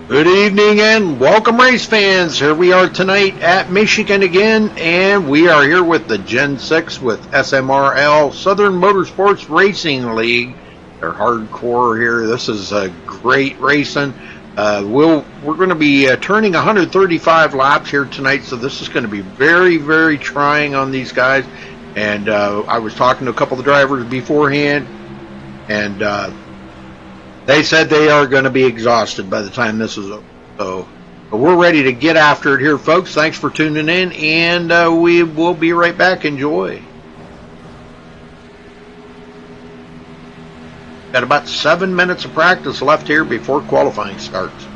Good evening and welcome, race fans. Here we are tonight at Michigan again, and we are here with the Gen 6 with SMRL, Southern Motorsports Racing League. They're hardcore here. This is great racing. We're going to be turning 135 laps here tonight, so this is going to be very, very trying on these guys. And I was talking to a couple of the drivers beforehand, and they said they are going to be exhausted by the time this is over. So, but we're ready to get after it here, folks. Thanks for tuning in, and we will be right back. Enjoy. Got about 7 minutes of practice left here before qualifying starts.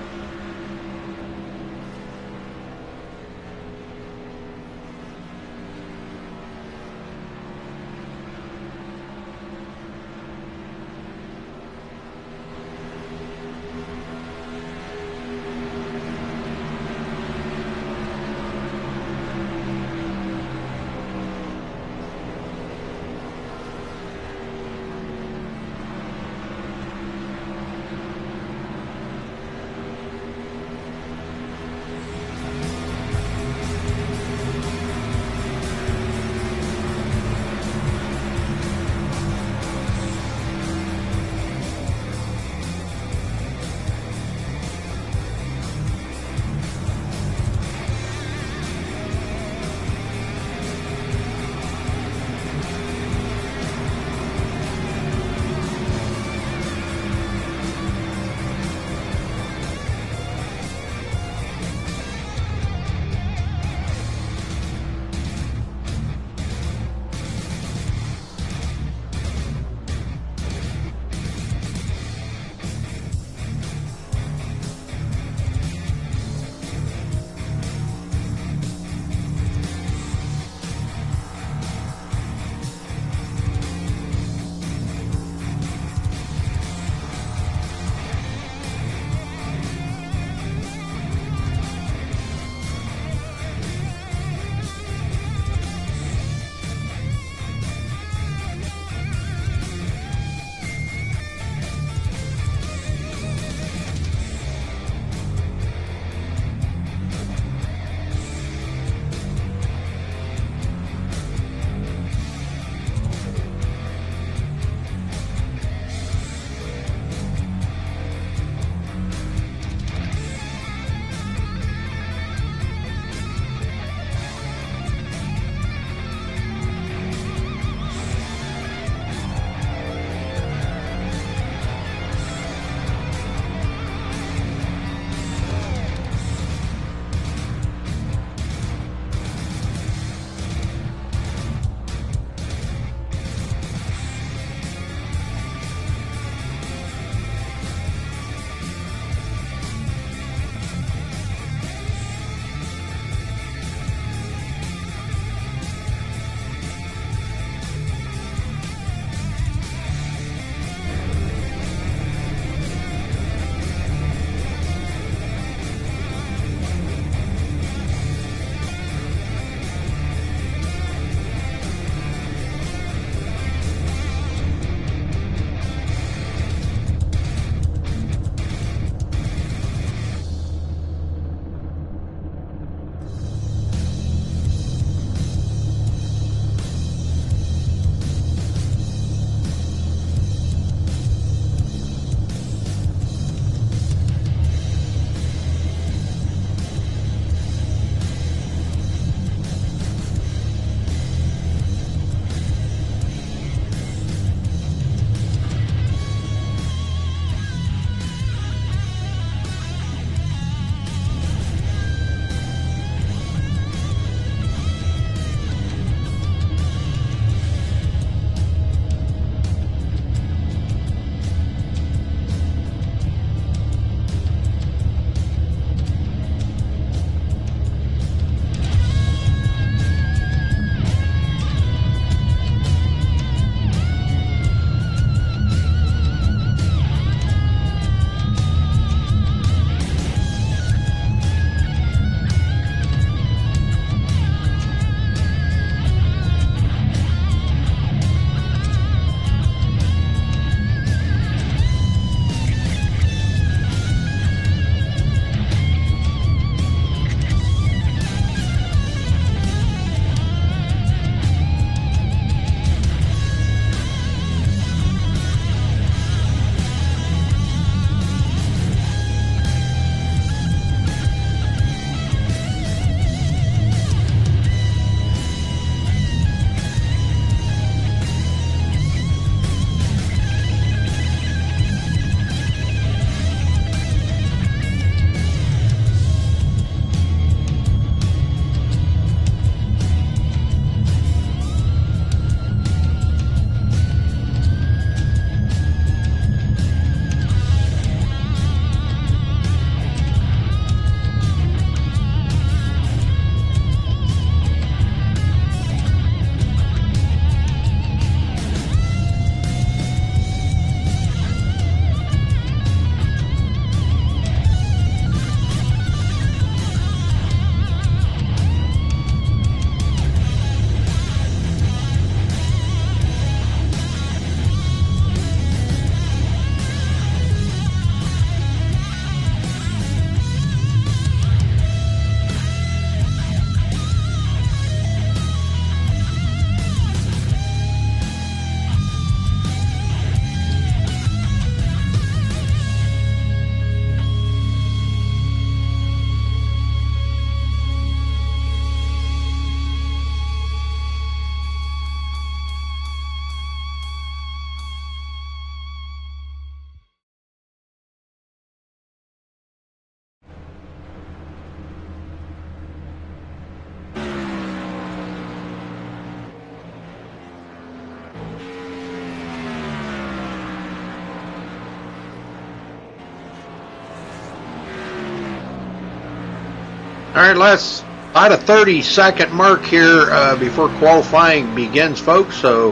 All right, let's about a 30-second mark here before qualifying begins, folks. So,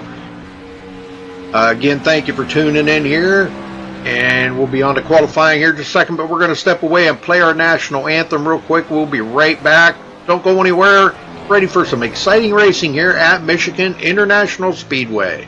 again, thank you for tuning in here. And we'll be on to qualifying here in just a second, but we're going to step away and play our national anthem real quick. We'll be right back. Don't go anywhere. Ready for some exciting racing here at Michigan International Speedway.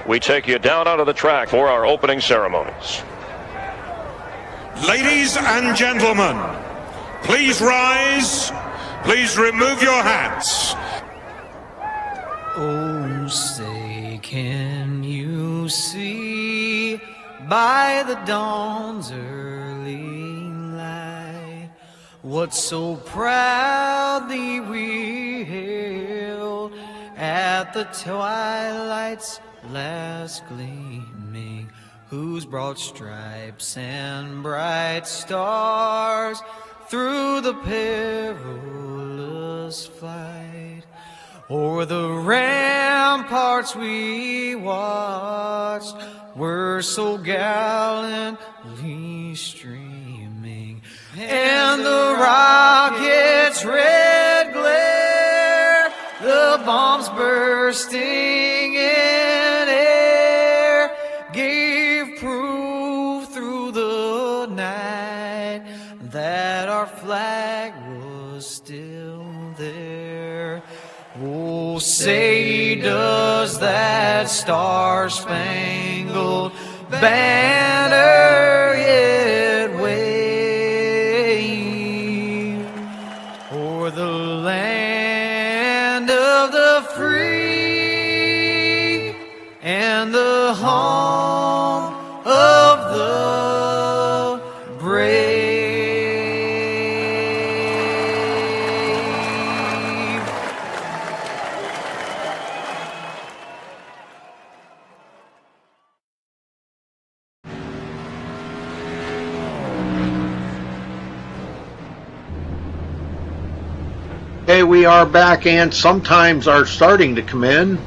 We take you down onto the track for our opening ceremonies. Ladies and gentlemen, please rise. Please remove your hats. Oh, say, can you see by the dawn's early light what so proudly we hailed at the twilight's last gleaming, whose broad stripes and bright stars through the perilous flight o'er the ramparts we watched were so gallantly streaming, and the rocket's red glare, the bombs bursting in air, gave proof through the night that our flag was still there. Oh, say, does that star-spangled banner yet wave o'er the land of the free and the home of the brave? Okay, we are back, and sometimes are starting to come in.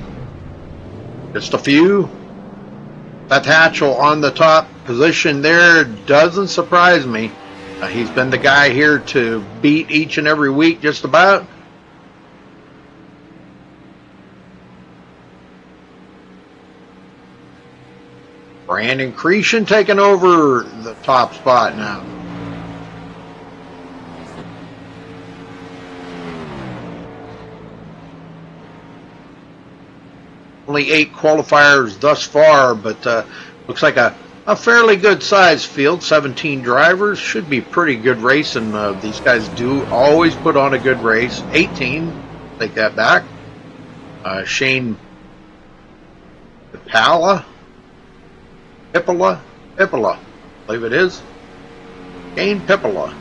Just a few. Beth Hatchell on the top position there doesn't surprise me. He's been the guy here to beat each and every week, just about. Brandon Cretion taking over the top spot now. Only 8 qualifiers thus far, but looks like a fairly good size field. 17 drivers. Should be pretty good racing. These guys do always put on a good race. 18. Take that back. Shane Pipala. I believe it is. Shane Pipala.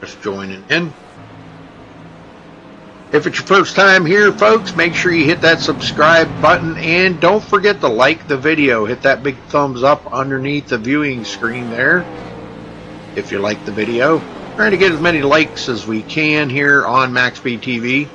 Just joining in. If it's your first time here, folks, make sure you hit that subscribe button, and don't forget to like the video. Hit that big thumbs up underneath the viewing screen there if you like the video. Trying to get as many likes as we can here on MaxSpeedTV.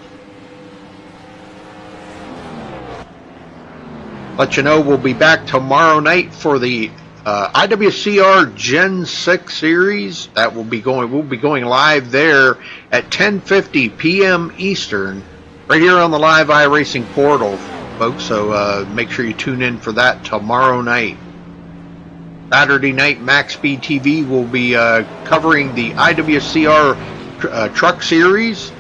Let you know we'll be back tomorrow night for the IWCR Gen 6 series. That will be going. We'll be going live there at 10:50 p.m. Eastern, right here on the Live iRacing portal, folks. So make sure you tune in for that tomorrow night. Saturday night, MaxSpeedTV will be covering the IWCR Truck Series.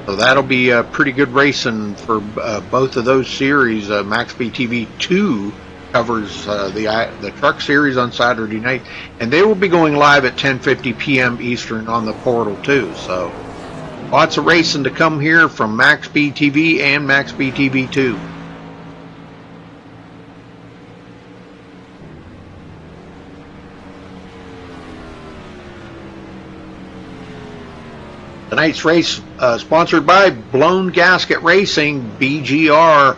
So that'll be a pretty good racing for both of those series. MaxSpeedTV 2 covers the Truck Series on Saturday night, and they will be going live at 10:50 p.m. Eastern on the portal too. So lots of racing to come here from MaxSpeedTV and MaxSpeedTV 2. Tonight's race sponsored by Blown Gasket Racing, BGR.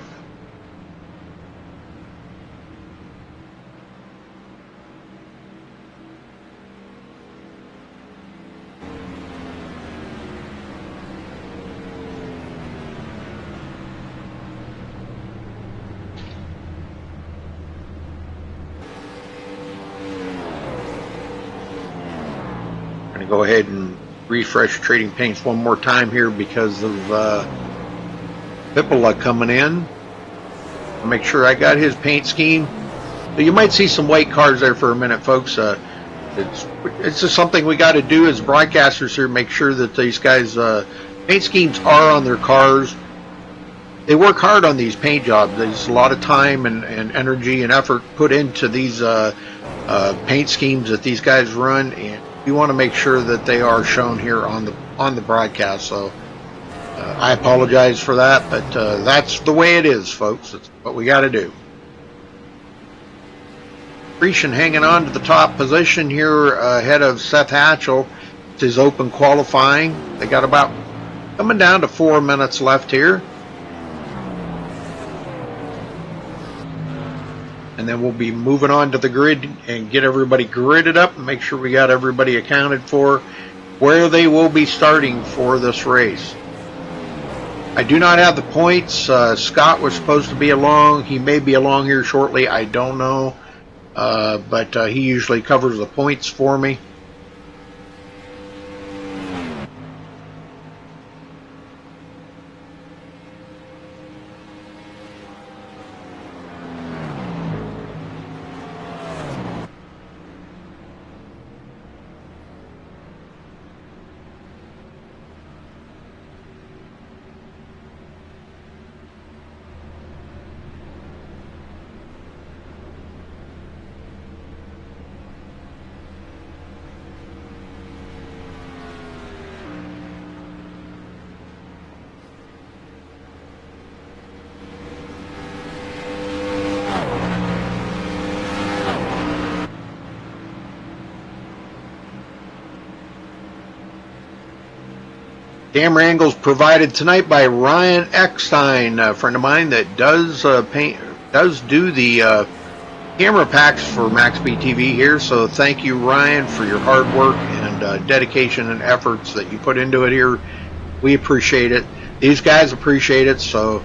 I'm going to go ahead and refresh trading paints one more time here because of Pippola coming in. I'll make sure I got his paint scheme. So you might see some white cars there for a minute, folks. It's just something we got to do as broadcasters here, make sure that these guys paint schemes are on their cars. They work hard on these paint jobs. There's a lot of time and energy and effort put into these paint schemes that these guys run, and you want to make sure that they are shown here on the broadcast. So I apologize for that, but that's the way it is, folks. That's what we got to do. Grecian hanging on to the top position here ahead of Seth Hatchell. It's his open qualifying. They got about coming down to 4 minutes left here. And then we'll be moving on to the grid and get everybody gridded up and make sure we got everybody accounted for where they will be starting for this race. I do not have the points. Scott was supposed to be along. He may be along here shortly. I don't know. But he usually covers the points for me. Camera angles provided tonight by Ryan Eckstein, a friend of mine that does do the camera packs for MaxSpeedTV here. So thank you, Ryan, for your hard work and dedication and efforts that you put into it here. We appreciate it. These guys appreciate it. So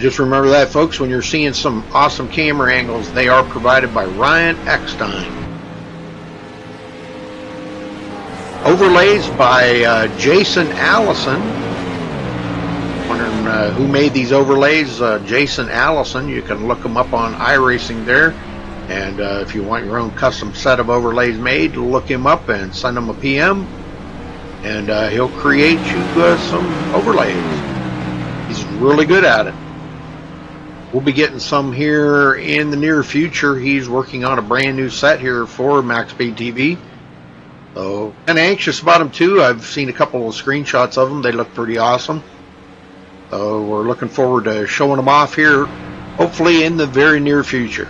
just remember that, folks. When you're seeing some awesome camera angles, they are provided by Ryan Eckstein. Overlays by Jason Allison. Wondering who made these overlays? Jason Allison. You can look him up on iRacing there. And if you want your own custom set of overlays made, look him up and send him a PM. And he'll create you some overlays. He's really good at it. We'll be getting some here in the near future. He's working on a brand new set here for MaxSpeedTV. So, and anxious about them too. I've seen a couple of screenshots of them. They look pretty awesome. So we're looking forward to showing them off here, hopefully in the very near future.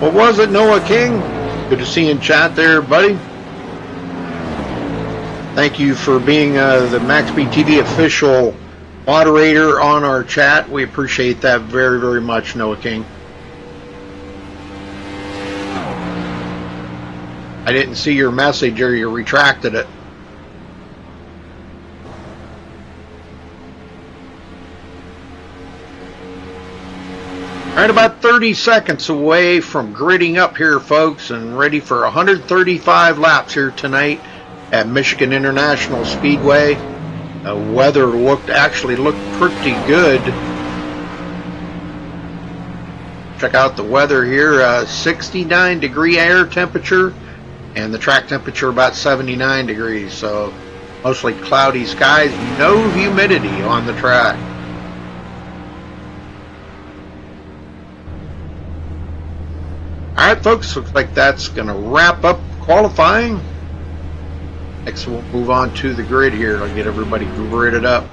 What was it, Noah King? Good to see you in chat there, buddy. Thank you for being the MaxSpeedTV official moderator on our chat. We appreciate that very, very much, Noah King. I didn't see your message, or you retracted it. All right, about 30 seconds away from gridding up here, folks, and ready for 135 laps here tonight at Michigan International Speedway. Weather actually looked pretty good. Check out the weather here, 69 degree air temperature, and the track temperature about 79 degrees, so mostly cloudy skies, no humidity on the track. Alright folks, looks like that's going to wrap up qualifying. Next we'll move on to the grid here. I'll get everybody gridded up.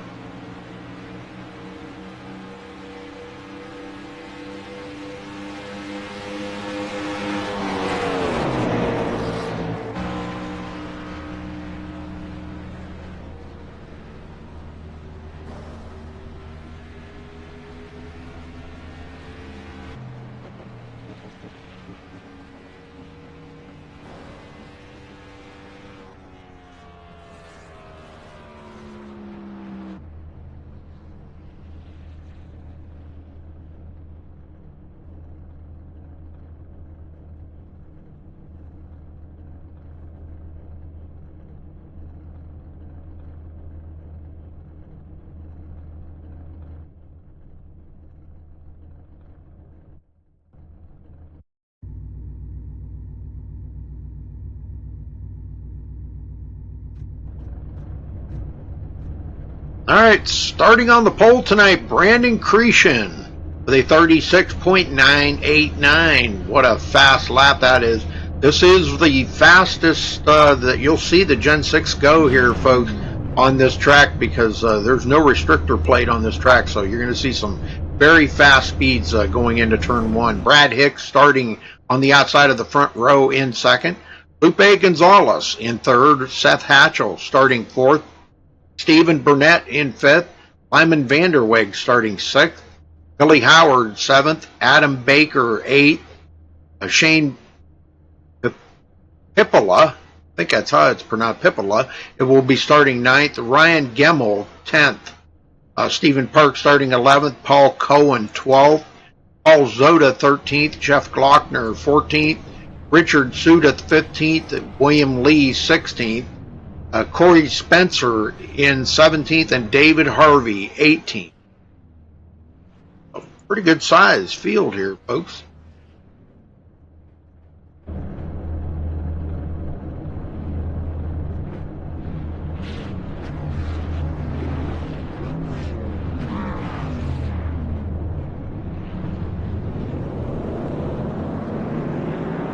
All right, starting on the pole tonight, Brandon Cretion with a 36.989. What a fast lap that is. This is the fastest that you'll see the Gen 6 go here, folks, on this track, because there's no restrictor plate on this track, so you're going to see some very fast speeds going into turn one. Brad Hicks starting on the outside of the front row in second. Lupe Gonzalez in third. Seth Hatchell starting fourth. Stephen Burnett in fifth. Lyman Vanderweg starting sixth. Billy Howard seventh. Adam Baker eighth. Shane Pippola, I think that's how it's pronounced, Pippola, it will be starting ninth. Ryan Gemmel 10th. Stephen Park starting 11th. Paul Cohen 12th. Paul Zoda 13th. Jeff Glockner 14th. Richard Suda 15th. William Lee 16th. Corey Spencer in 17th, and David Harvey 18th. A pretty good size field here, folks.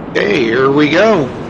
Okay, here we go.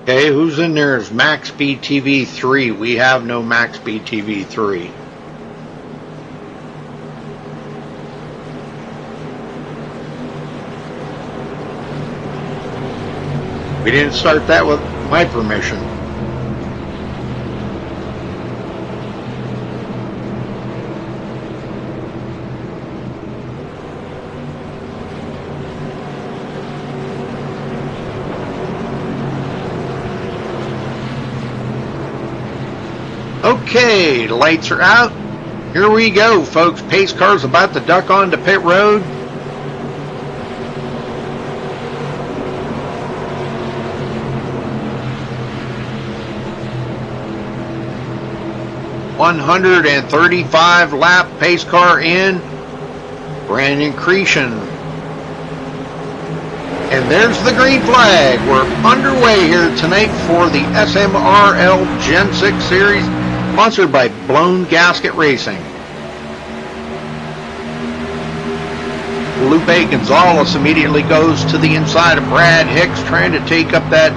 Okay, who's in there is MaxSpeedTV 3. We have no MaxSpeedTV 3. We didn't start that with my permission. Okay, the lights are out. Here we go, folks. Pace car's about to duck onto pit road. 135 lap pace car in, Brandon Cretion. And there's the green flag. We're underway here tonight for the SMRL Gen 6 Series, sponsored by Blown Gasket Racing. Lupe Gonzalez immediately goes to the inside of Brad Hicks, trying to take up that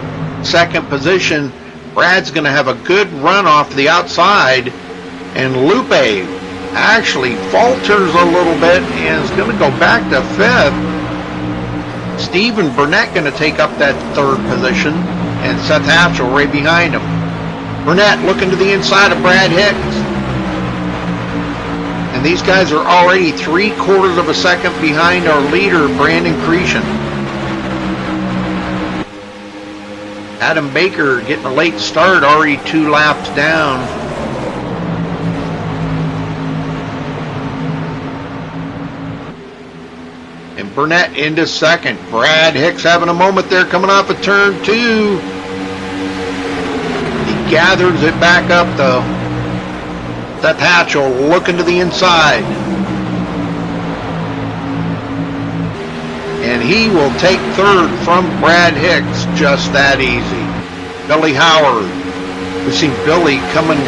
second position. Brad's going to have a good run off the outside, and Lupe actually falters a little bit and is going to go back to fifth. Stephen Burnett going to take up that third position, and Seth Hatchell right behind him. Burnett looking to the inside of Brad Hicks. And these guys are already 3/4 of a second behind our leader, Brandon Cretion. Adam Baker getting a late start, already 2 laps down. And Burnett into second. Brad Hicks having a moment there coming off of turn 2. He gathers it back up though. Seth Hatchell looking to the inside. And he will take third from Brad Hicks, just that easy. Billy Howard. We've seen Billy coming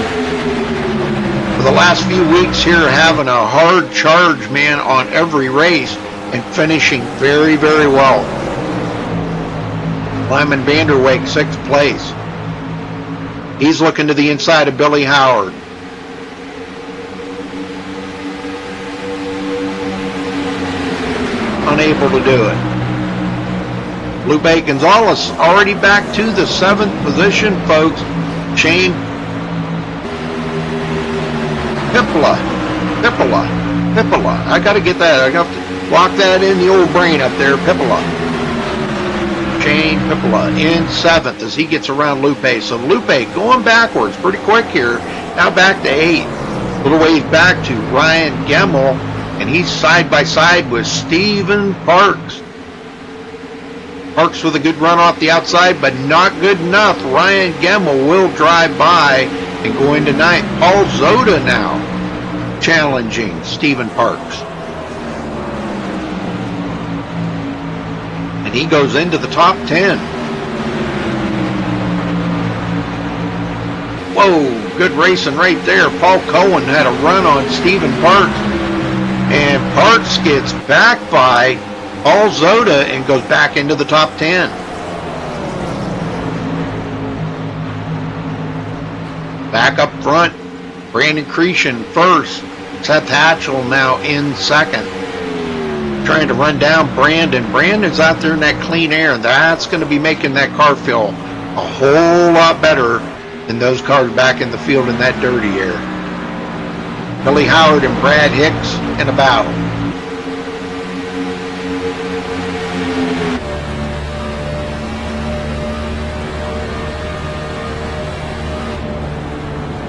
for the last few weeks here, having a hard charge, man, on every race and finishing very, very well. Lyman Vanderwijk, 6th place. He's looking to the inside of Billy Howard. Unable to do it. Lupe Gonzalez already back to the 7th position, folks. Shane Pippola. I got to get that. I got to lock that in the old brain up there. Pippola. Shane Pippola in 7th as he gets around Lupe. So Lupe going backwards pretty quick here. Now back to 8th. A little ways back to Ryan Gemmel. And he's side by side with Stephen Parks. Parks with a good run off the outside, but not good enough. Ryan Gemmel will drive by and go into 9th. Paul Zoda now challenging Stephen Parks. And he goes into the top 10. Whoa, good racing right there. Paul Cohen had a run on Stephen Parks. And Parks gets back by Paul Zoda and goes back into the top 10. Back up front, Brandon Cretion first. Seth Hatchell now in 2nd. Trying to run down Brandon. Brandon's out there in that clean air, and that's going to be making that car feel a whole lot better than those cars back in the field in that dirty air. Billy Howard and Brad Hicks in a battle.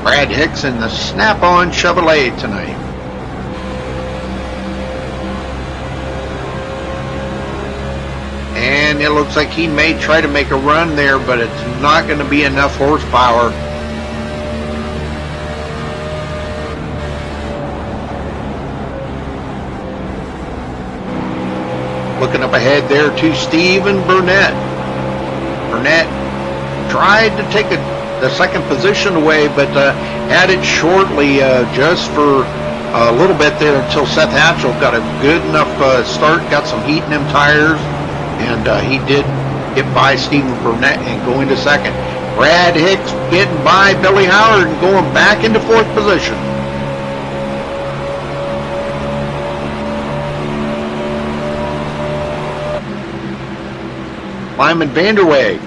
Brad Hicks in the Snap-on Chevrolet tonight. And it looks like he may try to make a run there, but it's not going to be enough horsepower. Looking up ahead there to Stephen Burnett. Burnett tried to take the 2nd position away, but had it shortly just for a little bit there until Seth Hatchell got a good enough start, got some heat in them tires, and he did get by Stephen Burnett and go into 2nd. Brad Hicks getting by Billy Howard and going back into 4th position. Lyman Vanderwijk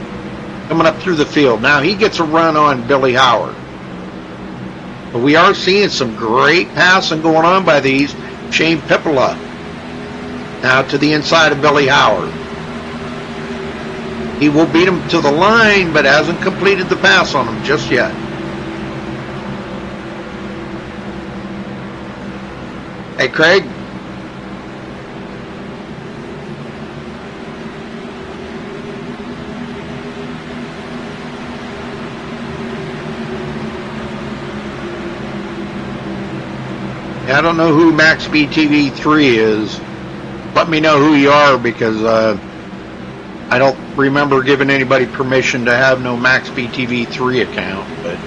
coming up through the field. Now he gets a run on Billy Howard. But we are seeing some great passing going on by these. Shane Pippola now to the inside of Billy Howard. He will beat him to the line, but hasn't completed the pass on him just yet. Hey, Craig. I don't know who MaxSpeedTV 3 is. Let me know who you are, because I don't remember giving anybody permission to have no MaxSpeedTV 3 account. But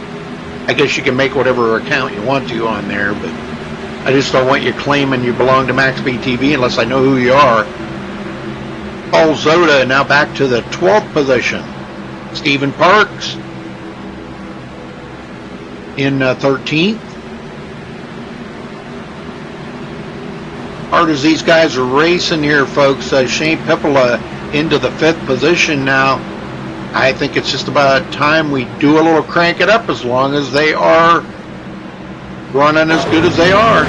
I guess you can make whatever account you want to on there. But I just don't want you claiming you belong to MaxSpeedTV unless I know who you are. Paul Zoda now back to the 12th position. Stephen Parks in 13th. Hard as these guys are racing here, folks. Shane Pippola into the 5th position now. I think it's just about time we do a little crank it up, as long as they are running as good as they are.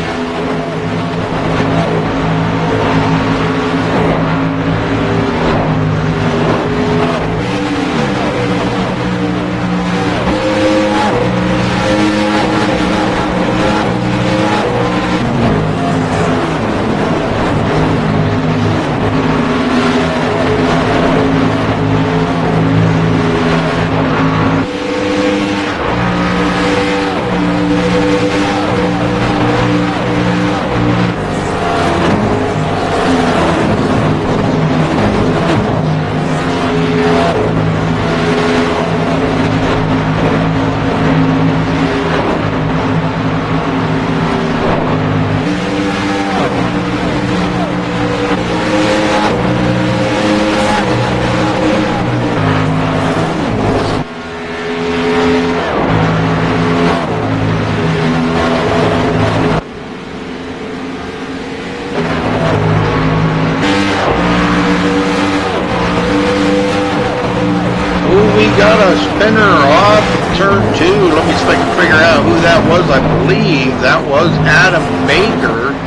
Got a spinner off turn 2. Let me see if I can figure out who that was. I believe that was Adam Baker.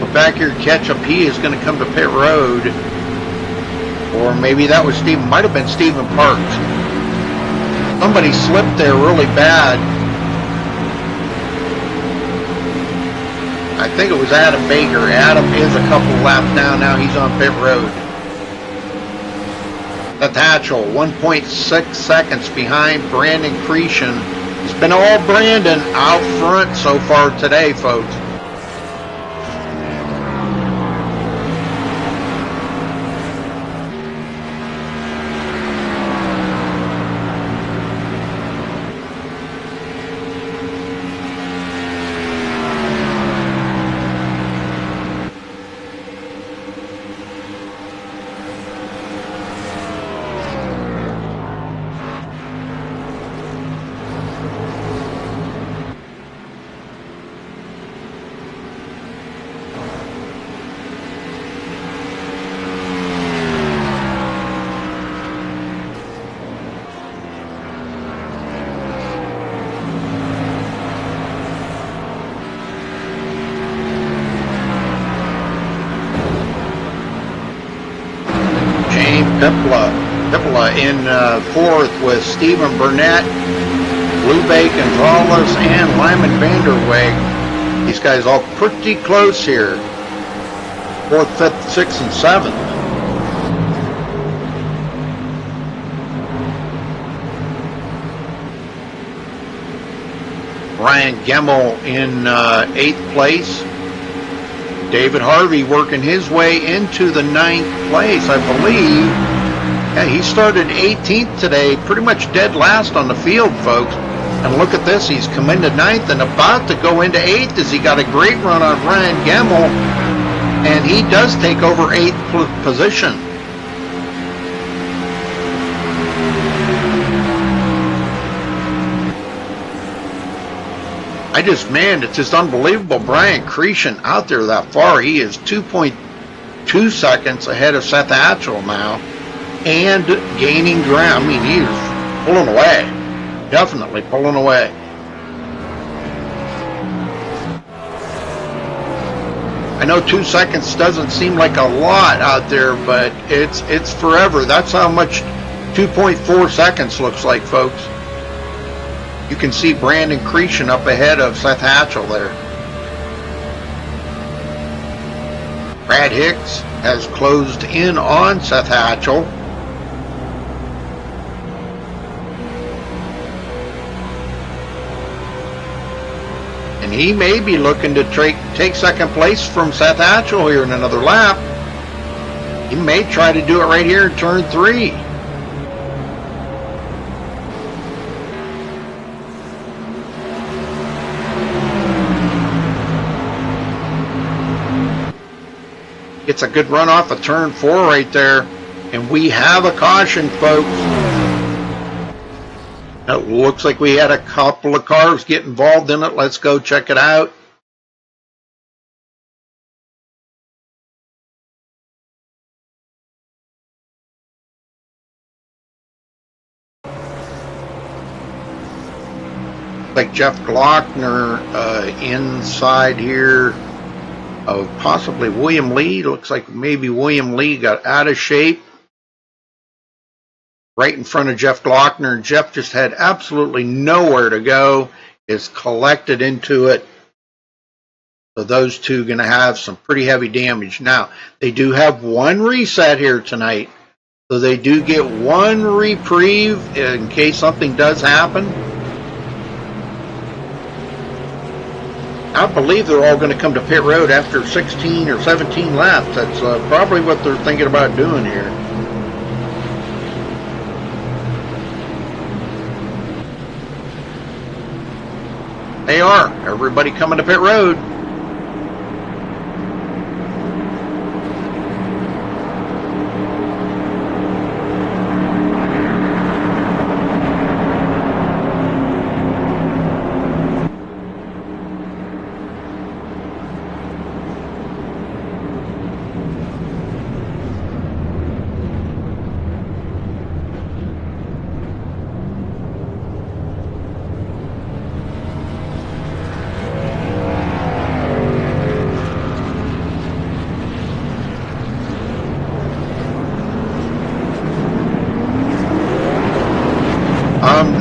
The back here catch-up, he is going to come to pit road. Or maybe that was Stephen. Might have been Stephen Parks. Somebody slipped there really bad. I think it was Adam Baker. Adam is a couple laps down now. He's on pit road. Seth Hatchell, 1.6 seconds behind Brandon Cretion. It's been all Brandon out front so far today, folks. Pippola in 4th with Stephen Burnett, Bluebeck Gonzalez, and Lyman Vanderweg. These guys all pretty close here. 4th, 5th, 6th, and 7th. Ryan Gemmel in 8th place. David Harvey working his way into the 9th place, I believe. Yeah, he started 18th today, pretty much dead last on the field, folks. And look at this, he's come into 9th and about to go into 8th as he got a great run on Ryan Gemmel. And he does take over 8th position. It's just unbelievable. Brian Cretion out there that far. He is 2.2 seconds ahead of Seth Hatchell now and gaining ground. I mean, he's pulling away. Definitely pulling away. I know 2 seconds doesn't seem like a lot out there, but it's forever. That's how much 2.4 seconds looks like, folks. You can see Brandon Cretion up ahead of Seth Hatchell there. Brad Hicks has closed in on Seth Hatchell. And he may be looking to take second place from Seth Hatchell here in another lap. He may try to do it right here in turn 3. Gets a good run off of turn 4 right there. And we have a caution, folks. It looks like we had a couple of cars get involved in it. Let's go check it out. Like Jeff Glockner inside here of possibly William Lee. Looks like maybe William Lee got out of shape. Right in front of Jeff Glockner. Jeff just had absolutely nowhere to go. Is collected into it. So those two are going to have some pretty heavy damage. Now, they do have one reset here tonight. So they do get one reprieve in case something does happen. I believe they're all going to come to pit road after 16 or 17 laps. That's probably what they're thinking about doing here. They are. Everybody coming to pit road.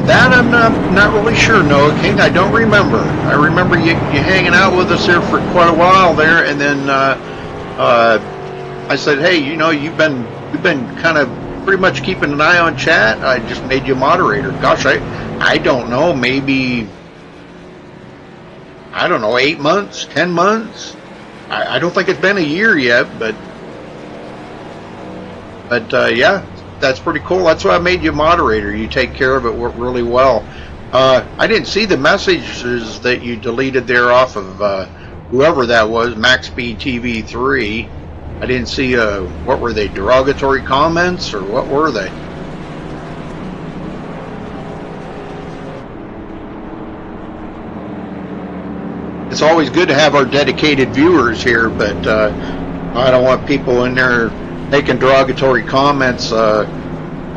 That I'm not really sure, Noah King. I don't remember. I remember you hanging out with us here for quite a while there, and then I said, hey, you know, you've been kind of pretty much keeping an eye on chat. I just made you moderator. Gosh, I don't know, maybe, I don't know, 8 months, 10 months. I don't think it's been a year yet, but yeah. That's pretty cool. That's why I made you moderator. You take care of it really well. I didn't see the messages that you deleted there off of whoever that was, MaxSpeedTV 3. I didn't see, what were they, derogatory comments, or what were they? It's always good to have our dedicated viewers here, but I don't want people in there making derogatory comments on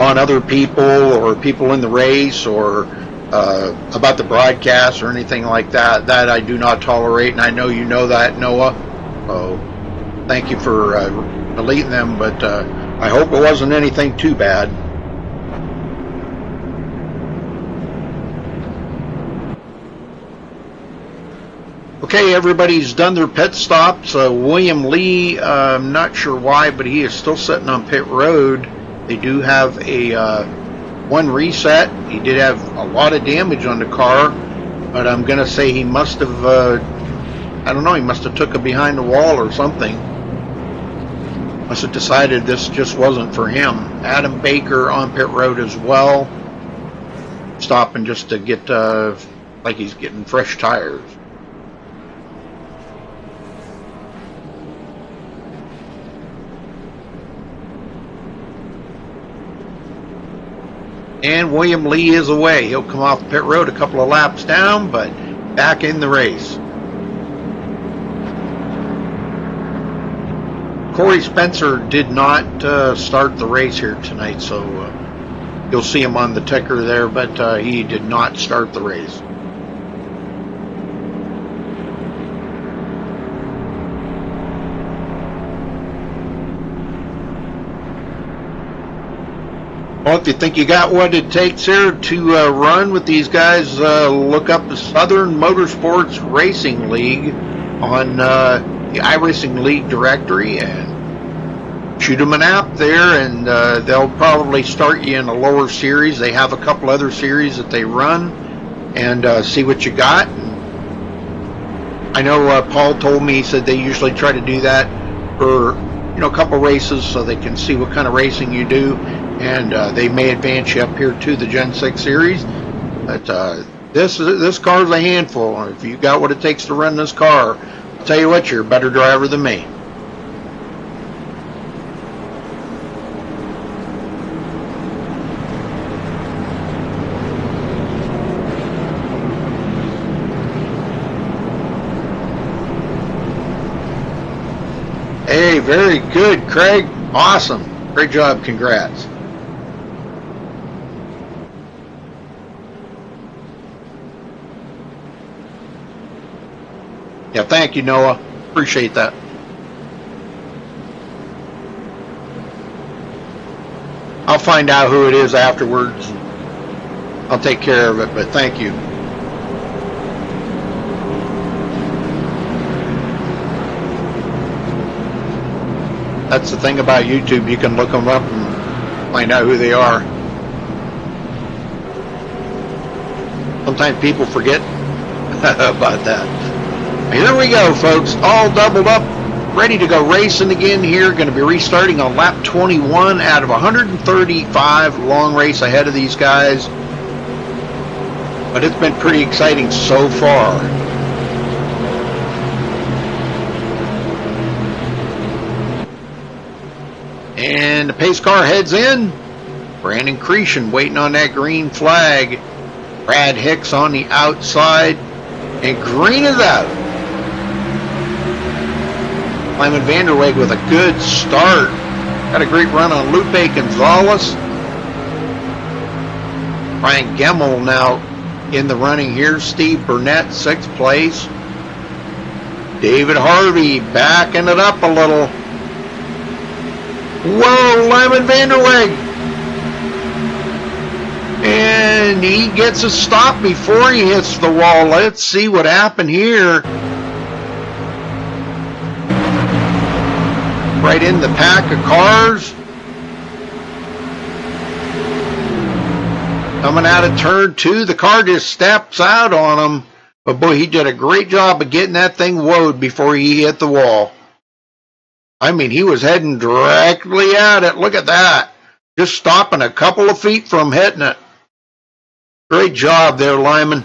other people or people in the race or about the broadcast or anything like that. That I do not tolerate, and I know you know that, Noah. So thank you for deleting them, but I hope it wasn't anything too bad. Okay, everybody's done their pit stops. William Lee, I'm not sure why, but he is still sitting on pit road. They do have a one reset. He did have a lot of damage on the car, but I'm going to say he must have, I don't know, he must have took it behind the wall or something. Must have decided this just wasn't for him. Adam Baker on pit road as well. Stopping just to get, like he's getting fresh tires. And William Lee is away. He'll come off the pit road a couple of laps down, but back in the race. Corey Spencer did not start the race here tonight, so you'll see him on the ticker there, but he did not start the race. Well, if you think you got what it takes here to run with these guys, look up the Southern Motorsports Racing League on the iRacing League directory and shoot them an app there, and they'll probably start you in a lower series. They have a couple other series that they run, and see what you got. And I know Paul told me, he said they usually try to do that for, you know, a couple races so they can see what kind of racing you do, and they may advance you up here to the Gen 6 series. But this car's a handful. If you got what it takes to run this car, I'll tell you what, you're a better driver than me. Hey, very good, Craig. Awesome. Great job. Congrats. Yeah, thank you, Noah. Appreciate that. I'll find out who it is afterwards. I'll take care of it, but thank you. That's the thing about YouTube. You can look them up and find out who they are. Sometimes people forget about that. Here we go, folks. All doubled up, ready to go racing again here. Going to be restarting on lap 21 out of 135. Long race ahead of these guys. But it's been pretty exciting so far. And the pace car heads in. Brandon Cretion waiting on that green flag. Brad Hicks on the outside. And green is out. Lyman Vanderweg with a good start. Got a great run on Lupe Gonzalez. Ryan Gemmel now in the running here. Steve Burnett, 6th place. David Harvey backing it up a little. Whoa, Lyman Vanderweg. And he gets a stop before he hits the wall. Let's see what happened here. Right in the pack of cars. Coming out of turn 2, the car just steps out on him. But boy, he did a great job of getting that thing woed before he hit the wall. I mean, he was heading directly at it. Look at that. Just stopping a couple of feet from hitting it. Great job there, Lyman.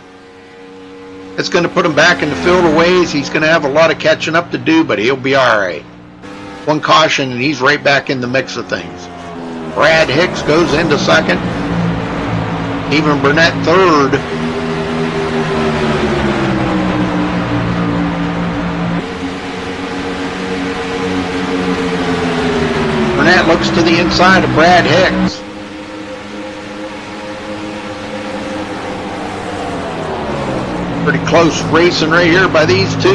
It's going to put him back in the field of ways. He's going to have a lot of catching up to do, but he'll be all right. One caution, and he's right back in the mix of things. Brad Hicks goes into 2nd. Even Burnett 3rd. Burnett looks to the inside of Brad Hicks. Pretty close racing right here by these two.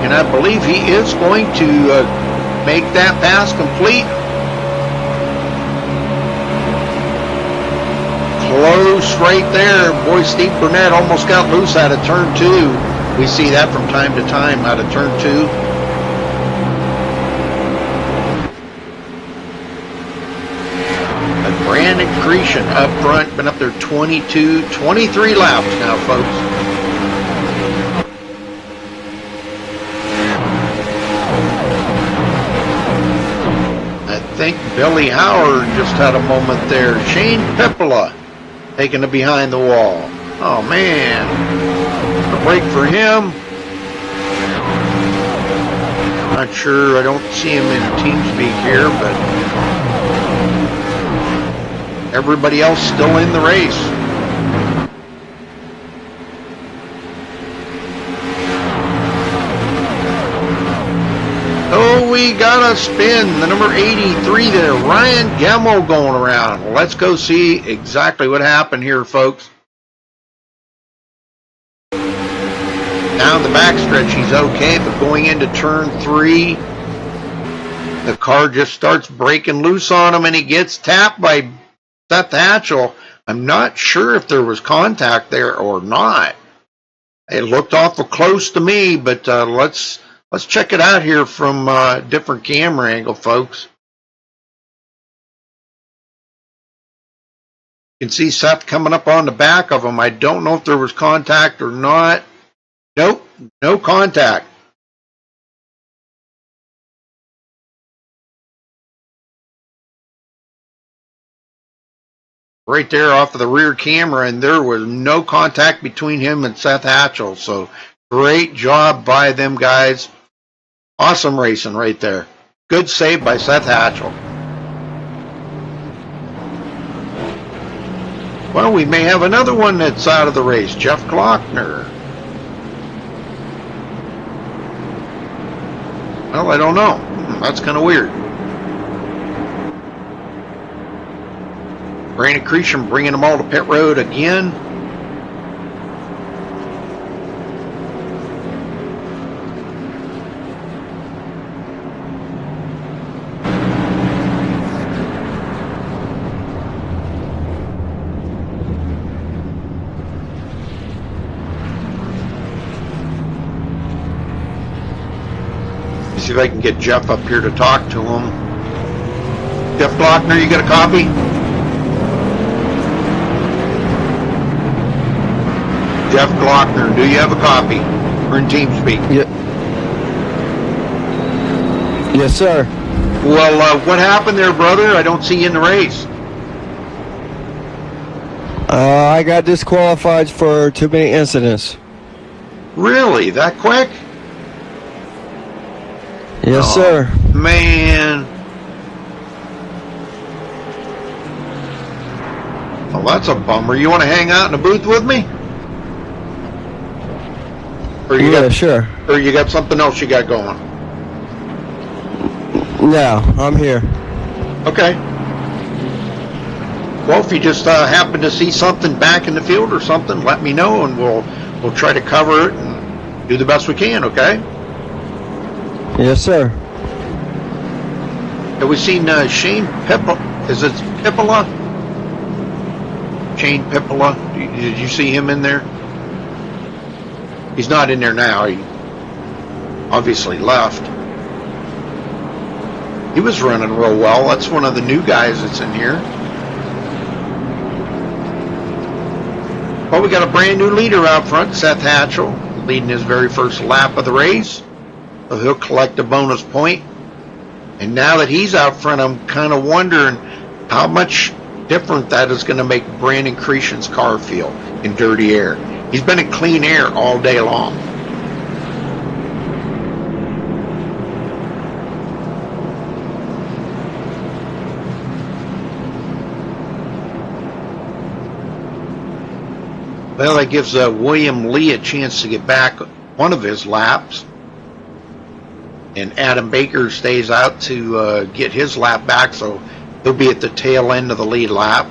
And I believe he is going to make that pass complete. Close right there. Boy, Steve Burnett almost got loose out of turn 2. We see that from time to time out of turn 2. Brandon Cretion up front, been up there 23 laps now, folks. I think Billy Howard just had a moment there. Shane Pippola taking it behind the wall. Oh, man. A break for him. Not sure, I don't see him in TeamSpeak here, but everybody else still in the race. Oh, we got a spin. The number 83 there, Ryan Gemmel going around. Well, let's go see exactly what happened here, folks. Down the backstretch, he's okay, but going into turn 3, the car just starts breaking loose on him, and he gets tapped by Seth Hatchell. I'm not sure if there was contact there or not. It looked awful close to me, but let's check it out here from a different camera angle, folks. You can see Seth coming up on the back of him. I don't know if there was contact or not. Nope, no contact. Right there off of the rear camera, and there was no contact between him and Seth Hatchell. So great job by them guys. Awesome racing right there. Good save by Seth Hatchell. Well, we may have another one that's out of the race. Jeff Glockner. Well, I don't know. That's kind of weird. Brandon Creesham bringing them all to pit road again. See if I can get Jeff up here to talk to him. Jeff Glockner, you got a copy? Jeff Glockner, do you have a copy? We're in TeamSpeak. Yeah. Yes, sir. Well, what happened there, brother? I don't see you in the race. I got disqualified for too many incidents. Really? That quick? Yes, sir. Man. Well, that's a bummer. You want to hang out in the booth with me? Or you Yeah, sure. Or you got something else you got going? No, I'm here. Okay. Well, if you just happen to see something back in the field or something, let me know, and we'll try to cover it and do the best we can. Okay. Yes, sir. Have we seen Shane Pippola? Is it Pippola? Shane Pippola? Did you see him in there? He's not in there now. He obviously left. He was running real well. That's one of the new guys that's in here. Well, we got a brand new leader out front, Seth Hatchell, leading his very first lap of the race. So he'll collect a bonus point. And now that he's out front, I'm kind of wondering how much different that is going to make Brandon Creesham's car feel in dirty air. He's been in clean air all day long. Well, that gives William Lee a chance to get back one of his laps. And Adam Baker stays out to get his lap back, so he'll be at the tail end of the lead lap.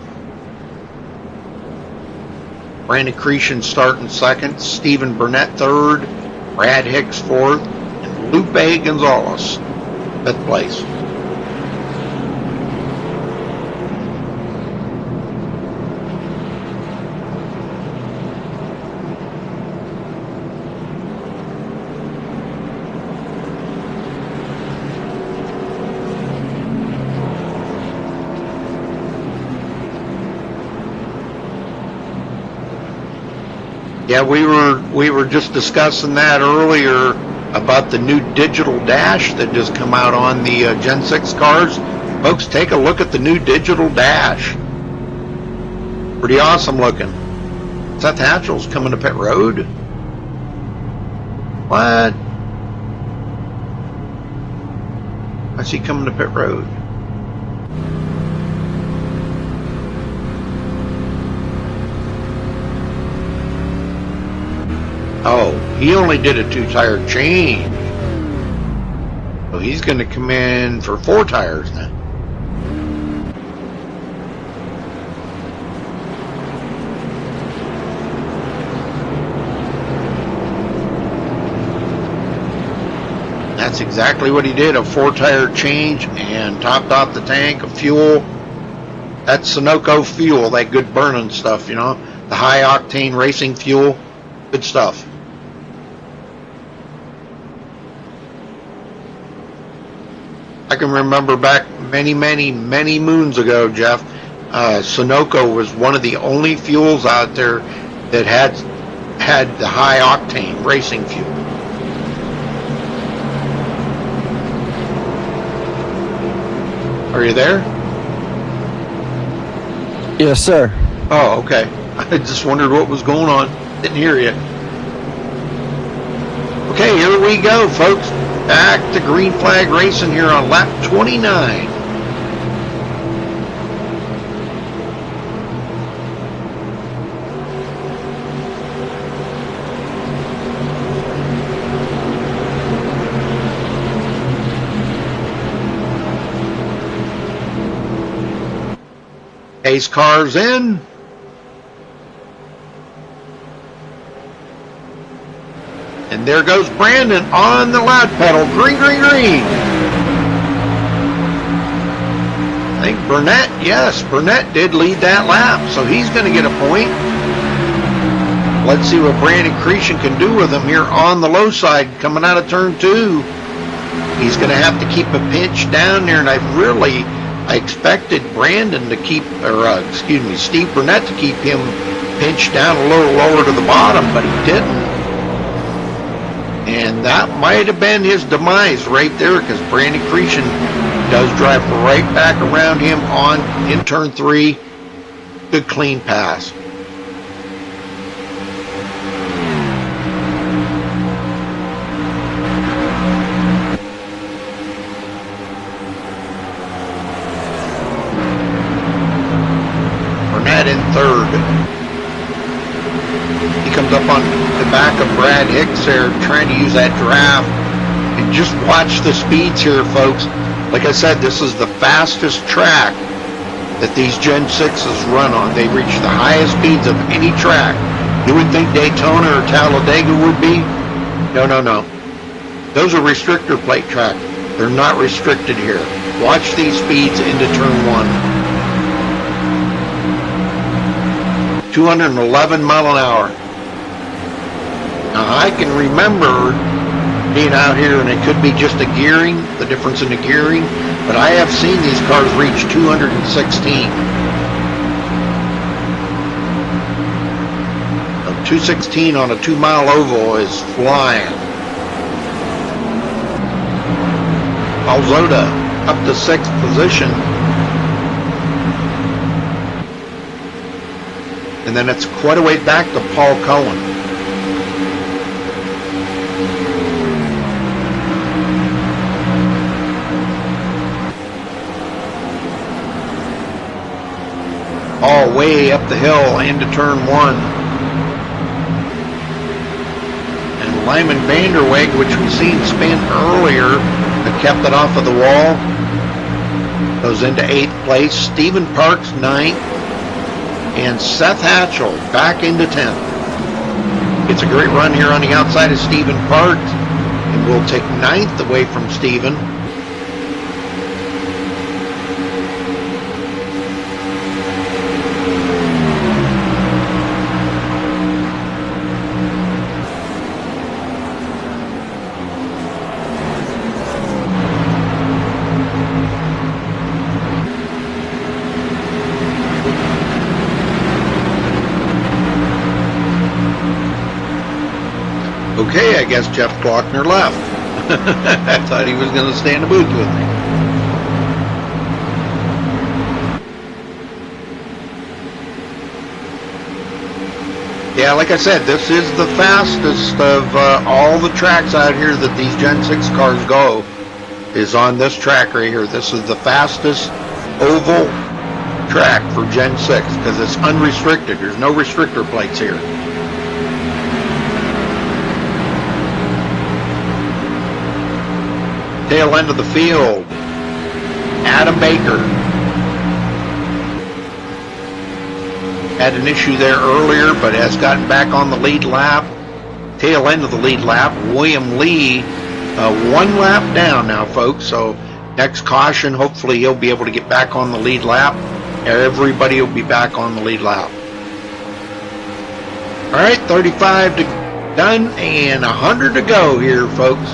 Brandon Creesham starting second, Stephen Burnett third, Brad Hicks fourth, and Lupe Gonzalez fifth place. Yeah, we were just discussing that earlier about the new digital dash that just come out on the Gen 6 cars. Folks, take a look at the new digital dash. Pretty awesome looking. Seth Hatchell's coming to pit road. What? I see coming to pit road. Oh, he only did a 2-tire change. So he's going to come in for 4 tires now. That's exactly what he did, a 4-tire change, and topped off the tank of fuel. That's Sunoco fuel, that good burning stuff, you know, the high octane racing fuel. Good stuff. I can remember back many moons ago, Jeff, Sunoco was one of the only fuels out there that had had the high octane racing fuel. Are you there? Yes, sir. Oh, okay. I just wondered what was going on. Didn't hear you. Okay, here we go, folks. Back to green flag racing here on lap 29. Pace cars in. And there goes Brandon on the loud pedal. Green, green, green. I think Burnett, yes, Burnett did lead that lap, so he's going to get a point. Let's see what Brandon Cretion can do with him here on the low side coming out of turn 2. He's going to have to keep a pinch down there, and I expected Brandon to keep, Steve Burnett to keep him pinched down a little lower to the bottom, but he didn't. And that might have been his demise right there, because Brandon Cretion does drive right back around him in turn 3. Good clean pass. Burnett in third. He comes up on the back of Brad Hicks there, trying to use that draft. And just watch the speeds here, folks. Like I said, this is the fastest track that these Gen 6s run on. They reach the highest speeds of any track. You would think Daytona or Talladega would be? No, no, no. Those are restrictor plate track. They're not restricted here. Watch these speeds into turn 1. 211 mile an hour. Now I can remember being out here, and it could be just a gearing, the difference in the gearing, but I have seen these cars reach 216. 216 on a 2-mile oval is flying. Alzoda up to 6th position. And then it's quite a way back to Paul Cohen. All way up the hill into turn 1. And Lyman Vanderweg, which we've seen spin earlier, but kept it off of the wall, goes into 8th place. Stephen Parks 9th. And Seth Hatchell back into 10th. It's a great run here on the outside of Stephen Parks, and we'll take 9th away from Stephen. Okay, I guess Jeff Glockner left. I thought he was going to stay in the booth with me. Yeah, like I said, this is the fastest of all the tracks out here that these Gen 6 cars go, is on this track right here. This is the fastest oval track for Gen 6 because it's unrestricted. There's no restrictor plates here. Tail end of the field, Adam Baker. Had an issue there earlier, but has gotten back on the lead lap. Tail end of the lead lap, William Lee, 1 lap down now, folks. So next caution, hopefully he'll be able to get back on the lead lap. Everybody will be back on the lead lap. All right, 35 done and 100 to go here, folks.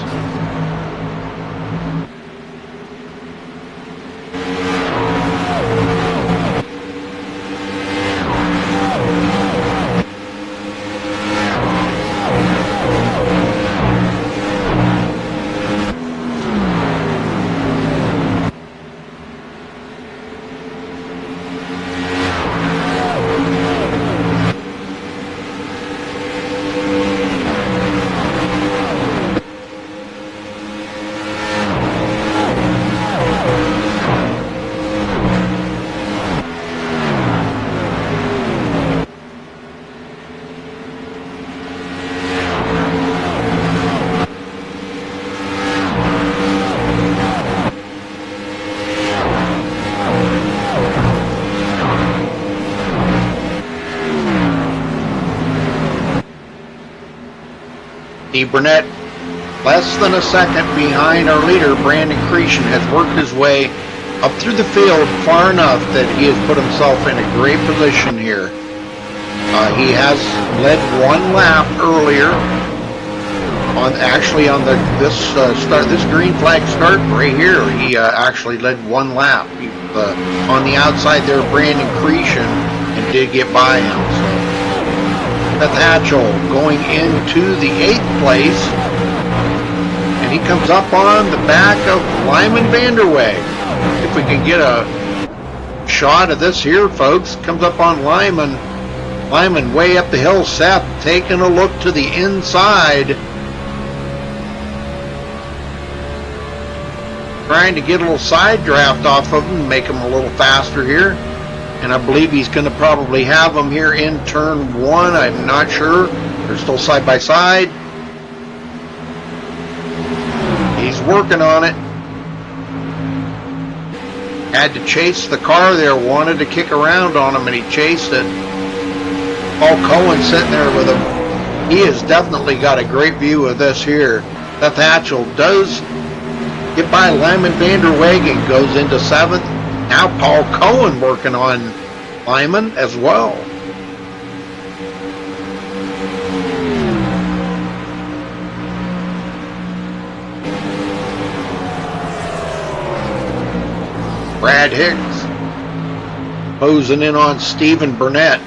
Steve Burnett, less than a second behind our leader, Brandon Cretion, has worked his way up through the field far enough that he has put himself in a great position here. He has led one lap earlier on this green flag start right here. He actually led one lap. He, on the outside there, Brandon Cretion, and did get by him. So Seth Hatchell going into the 8th place, and he comes up on the back of Lyman Vanderweg. If we can get a shot of this here, folks, comes up on Lyman. Lyman way up the hill. Seth taking a look to the inside, trying to get a little side draft off of him, make him a little faster here. And I believe he's going to probably have him here in turn 1. I'm not sure. They're still side by side. He's working on it. Had to chase the car there, wanted to kick around on him, and he chased it. Paul Cohen sitting there with him. He has definitely got a great view of this here. Seth Hatchell does get by Lyman Vanderweg and goes into 7th. Now Paul Cohen working on Lyman as well. Brad Hicks closing in on Stephen Burnett.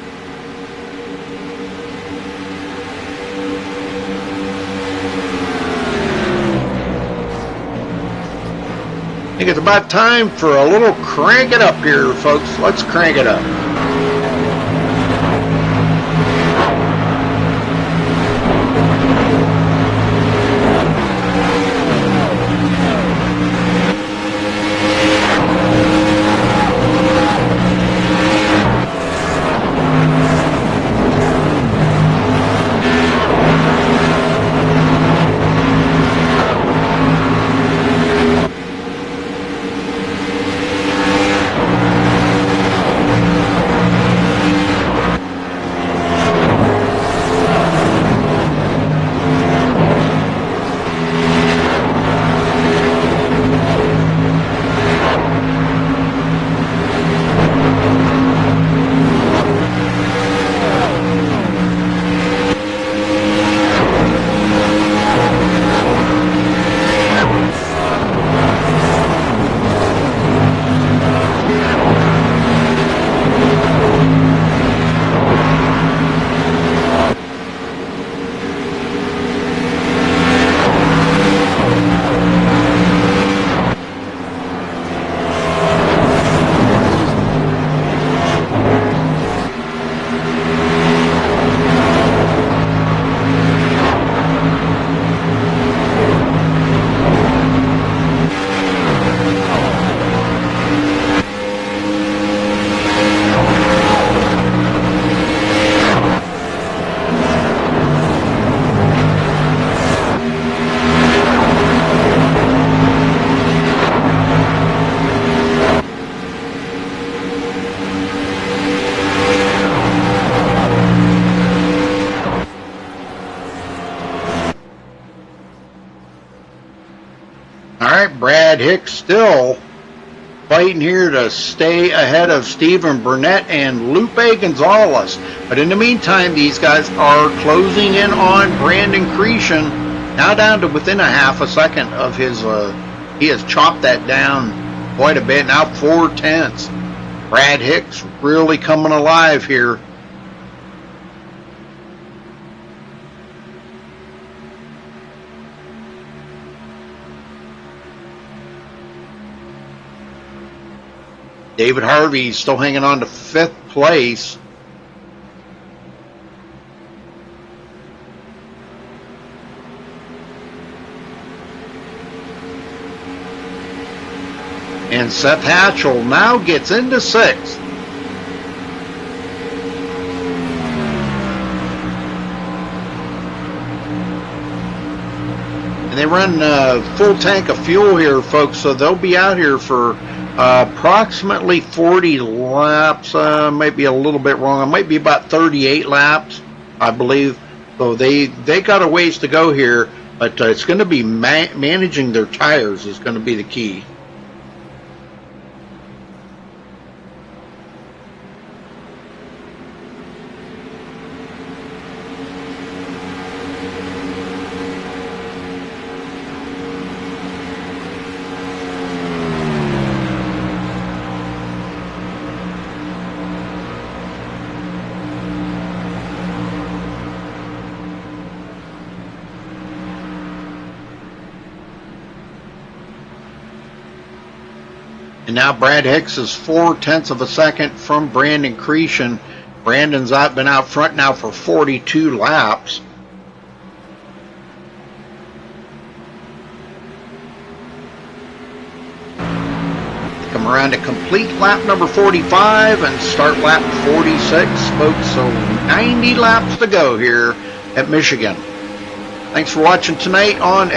I think it's about time for a little crank it up here, folks. Let's crank it up. Brad Hicks still fighting here to stay ahead of Stephen Burnett and Lupe Gonzalez. But in the meantime, these guys are closing in on Brandon Cretion, now down to within a half a second of his, he has chopped that down quite a bit, now 4/10. Brad Hicks really coming alive here. David Harvey still hanging on to 5th place. And Seth Hatchell now gets into 6th. And they run full tank of fuel here, folks, so they'll be out here for approximately 40 laps. Might be a little bit wrong. It might be about 38 laps, I believe. So they got a ways to go here, but it's going to be managing their tires is going to be the key. And now Brad Hicks is 0.4 of a second from Brandon Cretion. Brandon's been out front now for 42 laps. Come around to complete lap number 45 and start lap 46, folks. So 90 laps to go here at Michigan. Thanks for watching tonight on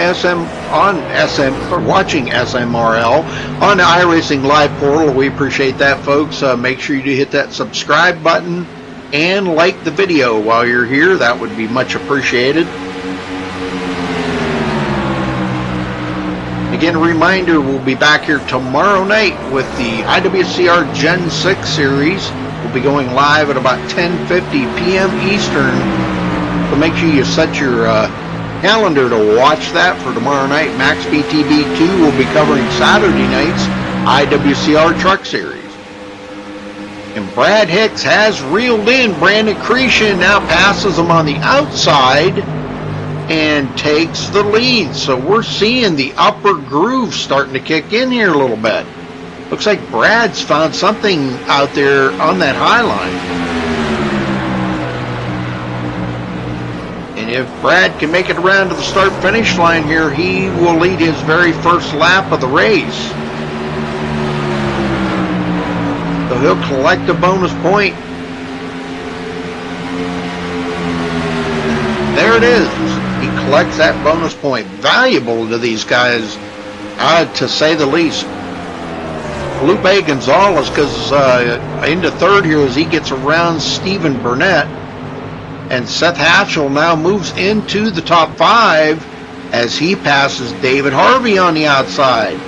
watching SMRL on the iRacing Live portal. We appreciate that, folks. Make sure you do hit that subscribe button and like the video while you're here. That would be much appreciated. Again, a reminder, we'll be back here tomorrow night with the IWCR Gen 6 series. We'll be going live at about 10:50 p.m. Eastern. So make sure you set your calendar to watch that for tomorrow night. MaxSpeedTV 2 will be covering Saturday night's IWCR Truck Series. And Brad Hicks has reeled in Brandon Cretion, now passes him on the outside and takes the lead. So we're seeing the upper groove starting to kick in here a little bit. Looks like Brad's found something out there on that high line. And if Brad can make it around to the start-finish line here, he will lead his very first lap of the race. So he'll collect a bonus point. There it is. He collects that bonus point. Valuable to these guys, to say the least. Felipe Gonzalez goes into third here as he gets around Stephen Burnett. And Seth Hatchell now moves into the top 5 as he passes David Harvey on the outside.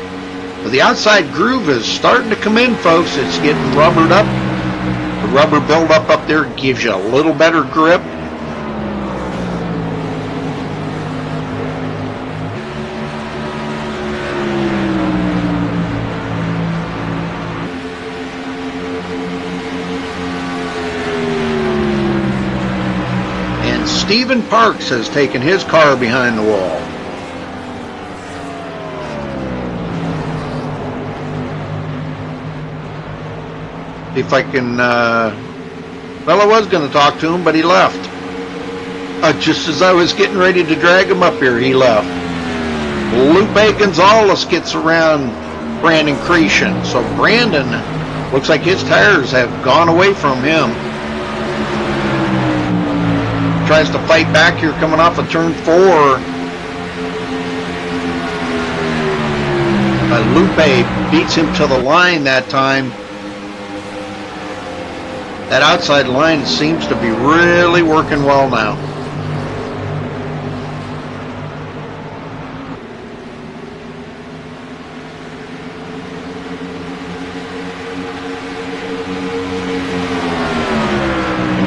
So the outside groove is starting to come in, folks. It's getting rubbered up. The rubber buildup up there gives you a little better grip. Stephen Parks has taken his car behind the wall. See if I can, well, I was going to talk to him, but he left. Just as I was getting ready to drag him up here, he left. Lupe Gonzalez gets around Brandon Cretion. So Brandon, looks like his tires have gone away from him. Tries to fight back here coming off of turn 4. Lupe beats him to the line that time. That outside line seems to be really working well now.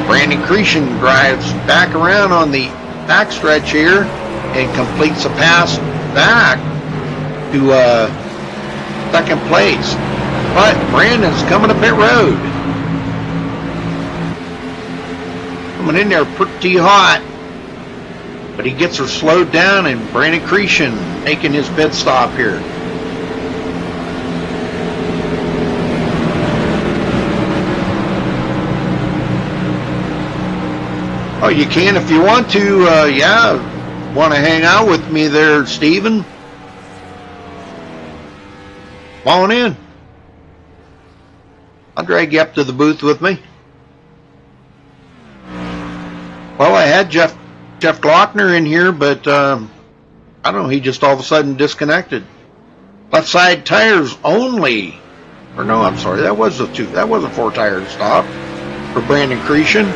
Brandon Cretion drives back around on the backstretch here and completes a pass back to second place. But Brandon's coming to pit road. Coming in there pretty hot. But he gets her slowed down, and Brandon Cretion making his pit stop here. Oh, you can if you want to. Yeah, want to hang out with me there, Stephen? Come on in. I'll drag you up to the booth with me. Well, I had Jeff Glockner in here, but I don't know. He just all of a sudden disconnected. Left side tires only. Or no, I'm sorry. That was a 4-tire stop for Brandon Cretion.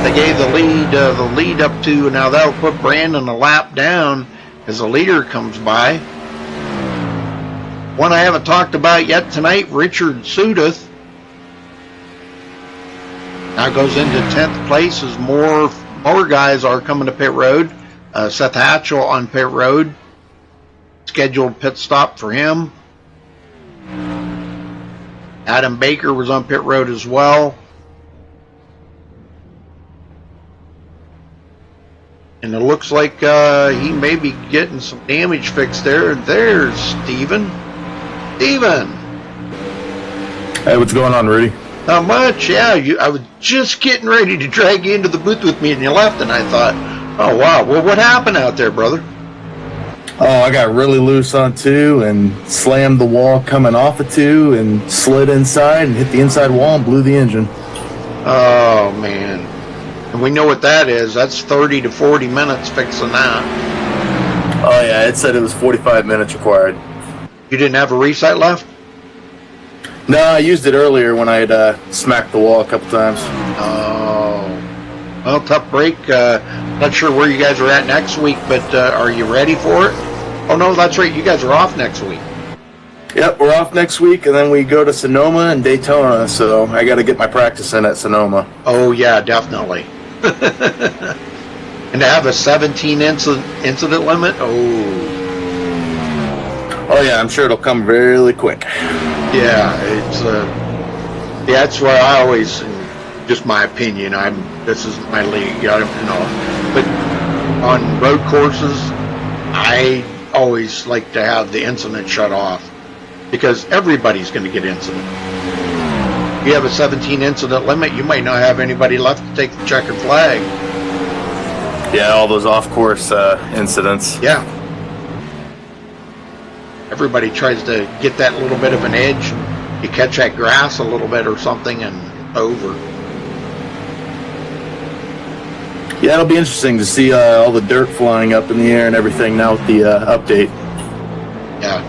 they gave the lead up to, now that'll put Brandon a lap down as the leader comes by. One I haven't talked about yet tonight, Richard Sudeth. Now goes into 10th place as more guys are coming to pit road. Seth Hatchell on pit road. Scheduled pit stop for him. Adam Baker was on pit road as well. And it looks like he may be getting some damage fixed there. There's Steven. Steven! Hey, what's going on, Rudy? Not much, yeah. I was just getting ready to drag you into the booth with me and you left, and I thought, oh, wow. Well, what happened out there, brother? Oh, I got really loose on 2 and slammed the wall coming off of 2 and slid inside and hit the inside wall and blew the engine. Oh, man. And we know what that is. That's 30 to 40 minutes fixing that. Oh, yeah, it said it was 45 minutes required. You didn't have a reset left? No, I used it earlier when I had smacked the wall a couple times. Oh. Well, tough break. Not sure where you guys are at next week, but are you ready for it? Oh, no, that's right. You guys are off next week. Yep, we're off next week, and then we go to Sonoma and Daytona, so I got to get my practice in at Sonoma. Oh, yeah, definitely. And to have a 17 incident limit? Oh, yeah, I'm sure it'll come really quick. Yeah, it's that's why I always, just my opinion, this is my league, you know, but on road courses, I always like to have the incident shut off because everybody's going to get incident. If you have a 17 incident limit, you might not have anybody left to take the checkered flag. Yeah, all those off-course incidents. Yeah. Everybody tries to get that little bit of an edge. You catch that grass a little bit or something and over. Yeah, it'll be interesting to see all the dirt flying up in the air and everything now with the update. Yeah.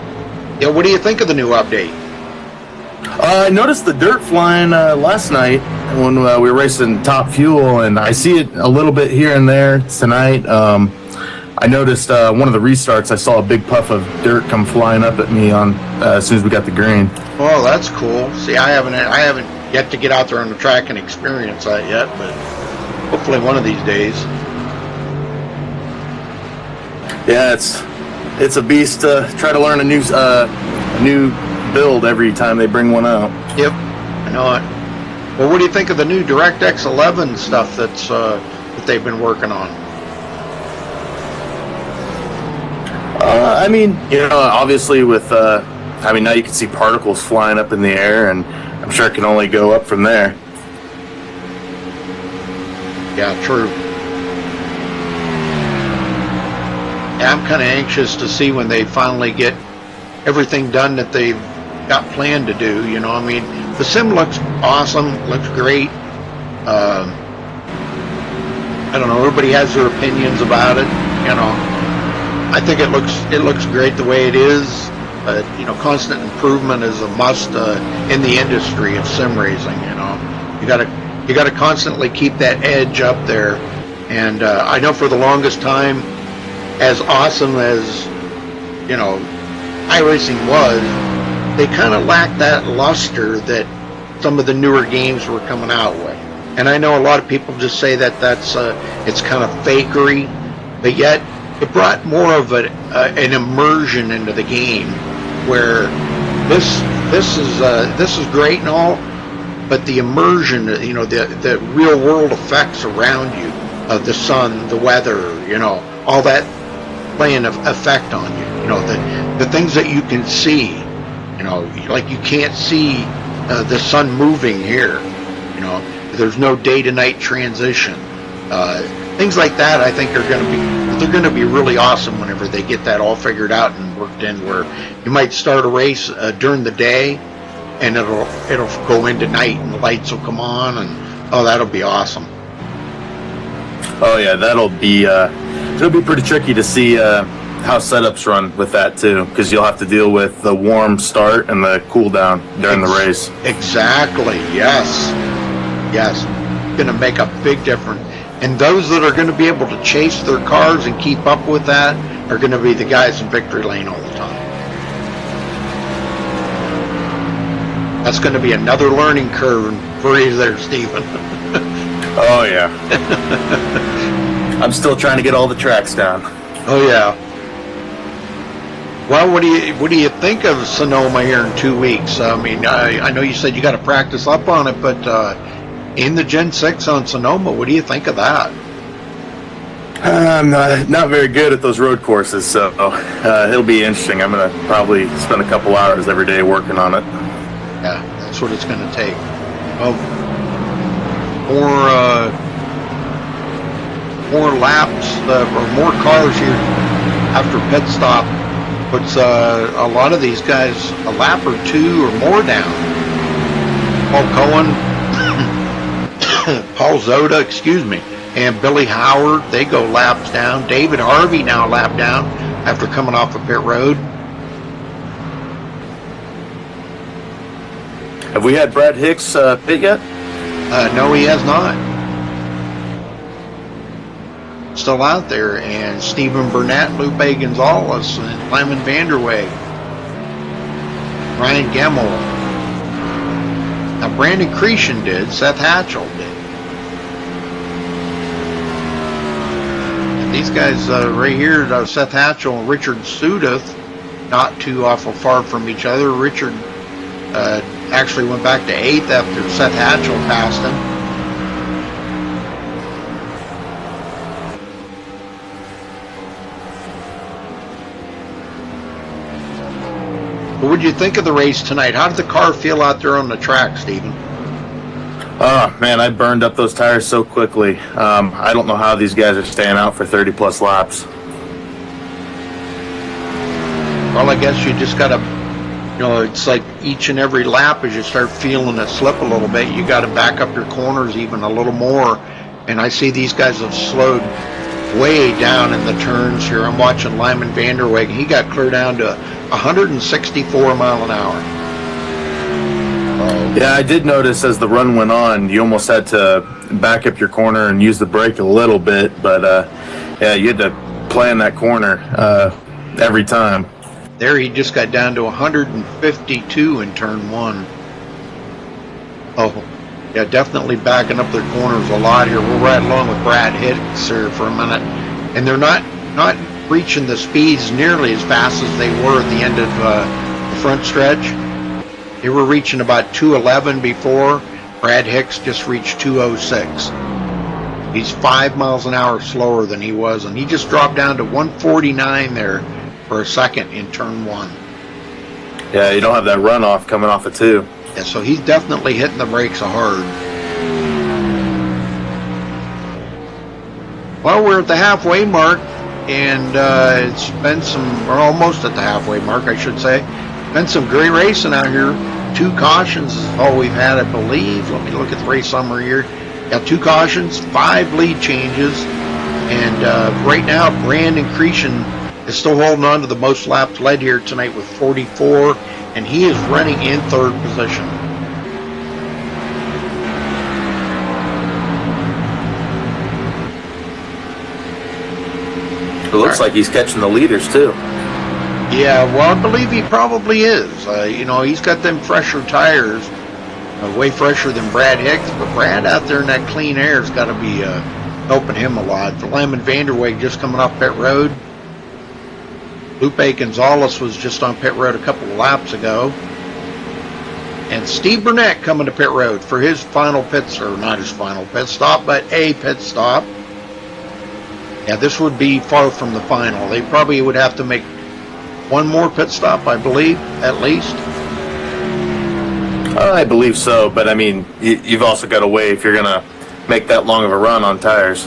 Yeah, what do you think of the new update? I noticed the dirt flying last night when we were racing Top Fuel, and I see it a little bit here and there tonight. I noticed one of the restarts, I saw a big puff of dirt come flying up at me on as soon as we got the green. Oh, that's cool. See, I haven't yet to get out there on the track and experience that yet, but hopefully one of these days. Yeah, it's a beast to try to learn a new build every time they bring one out. Yep, I know it. Well, what do you think of the new DirectX 11 stuff that they've been working on? I mean, you know, obviously with, now you can see particles flying up in the air, and I'm sure it can only go up from there. Yeah, true. Yeah, I'm kind of anxious to see when they finally get everything done that they've got planned to do. You know, I mean, the sim looks awesome, looks great. I don't know, everybody has their opinions about it, you know. I think it looks great the way it is. You know, constant improvement is a must in the industry of sim racing. You know, you got to constantly keep that edge up there. And I know for the longest time, as awesome as, you know, iRacing was, they kind of lacked that luster that some of the newer games were coming out with. And I know a lot of people just say that it's kind of fakery, but yet it brought more of an immersion into the game, where this is great and all, but the immersion, you know, the real world effects around you, of the sun, the weather, you know, all that playing an effect on you. You know, the things that you can see, you know, like you can't see the sun moving here. You know, there's no day to night transition. Things like that, I think, they're going to be really awesome whenever they get that all figured out and worked in. Where you might start a race during the day, and it'll go into night, and the lights will come on, and that'll be awesome. Oh yeah, it'll be pretty tricky to see how setups run with that too, because you'll have to deal with the warm start and the cool down during the race. Exactly. Yes. going to make a big difference. And those that are going to be able to chase their cars and keep up with that are going to be the guys in victory lane all the time. That's going to be another learning curve for you there, Stephen. Oh, yeah. I'm still trying to get all the tracks down. Oh, yeah. Well, what do you think of Sonoma here in 2 weeks? I mean, I know you said you got to practice up on it, but in the Gen 6 on Sonoma, what do you think of that? I'm not very good at those road courses, so it'll be interesting. I'm going to probably spend a couple hours every day working on it. Yeah, that's what it's going to take. Well, more laps or more cars here after pit stop puts a lot of these guys a lap or two or more down. Paul Cohen, Paul Zoda, and Billy Howard, they go laps down. David Harvey now a lap down after coming off of pit road. Have we had Brad Hicks pit yet? No, he has not. Still out there, and Stephen Burnett, Lupe Gonzalez, and Lyman Vanderweg, Ryan Gemmel. Now Brandon Cretion did, Seth Hatchell did. And these guys right here, Seth Hatchell and Richard Sudeth, not too awful far from each other. Richard actually went back to 8th after Seth Hatchell passed him. What did you think of the race tonight? How did the car feel out there on the track, Stephen? Oh, man, I burned up those tires so quickly. I don't know how these guys are staying out for 30-plus laps. Well, I guess you just got to, it's like each and every lap as you start feeling it slip a little bit, you got to back up your corners even a little more. And I see these guys have slowed way down in the turns here. I'm watching Lyman Vanderweg. He got clear down to 164 mile an hour. Yeah, I did notice as the run went on, you almost had to back up your corner and use the brake a little bit, but yeah, you had to plan that corner every time. There he just got down to 152 in turn 1. Oh, yeah, definitely backing up their corners a lot here. We'll ride along with Brad Hicks here for a minute, and they're not reaching the speeds nearly as fast as they were at the end of the front stretch. They were reaching about 211 before. Brad Hicks just reached 206. He's 5 miles an hour slower than he was, and he just dropped down to 149 there for a second in turn 1. Yeah, you don't have that runoff coming off of 2. Yeah, so he's definitely hitting the brakes hard. Well, we're at the halfway mark, and it's been we're almost at the halfway mark, I should say. Been some great racing out here. 2 cautions is all we've had, I believe. Let me look at the race summary here. Got 2 cautions, 5 lead changes, and right now Brandon Cretion is still holding on to the most laps led here tonight with 44, and he is running in 3rd position. It looks like he's catching the leaders too. Yeah, well, I believe he probably is. He's got them fresher tires, way fresher than Brad Hicks, but Brad out there in that clean air has got to be helping him a lot. For Lyman Vanderweg just coming off pit road. Lupe Gonzalez was just on pit road a couple of laps ago. And Steve Burnett coming to pit road for his final pits, or not his final pit stop, but a pit stop. Yeah, this would be far from the final. They probably would have to make one more pit stop, I believe, at least. I believe so, but I mean, you've also got to weigh if you're going to make that long of a run on tires.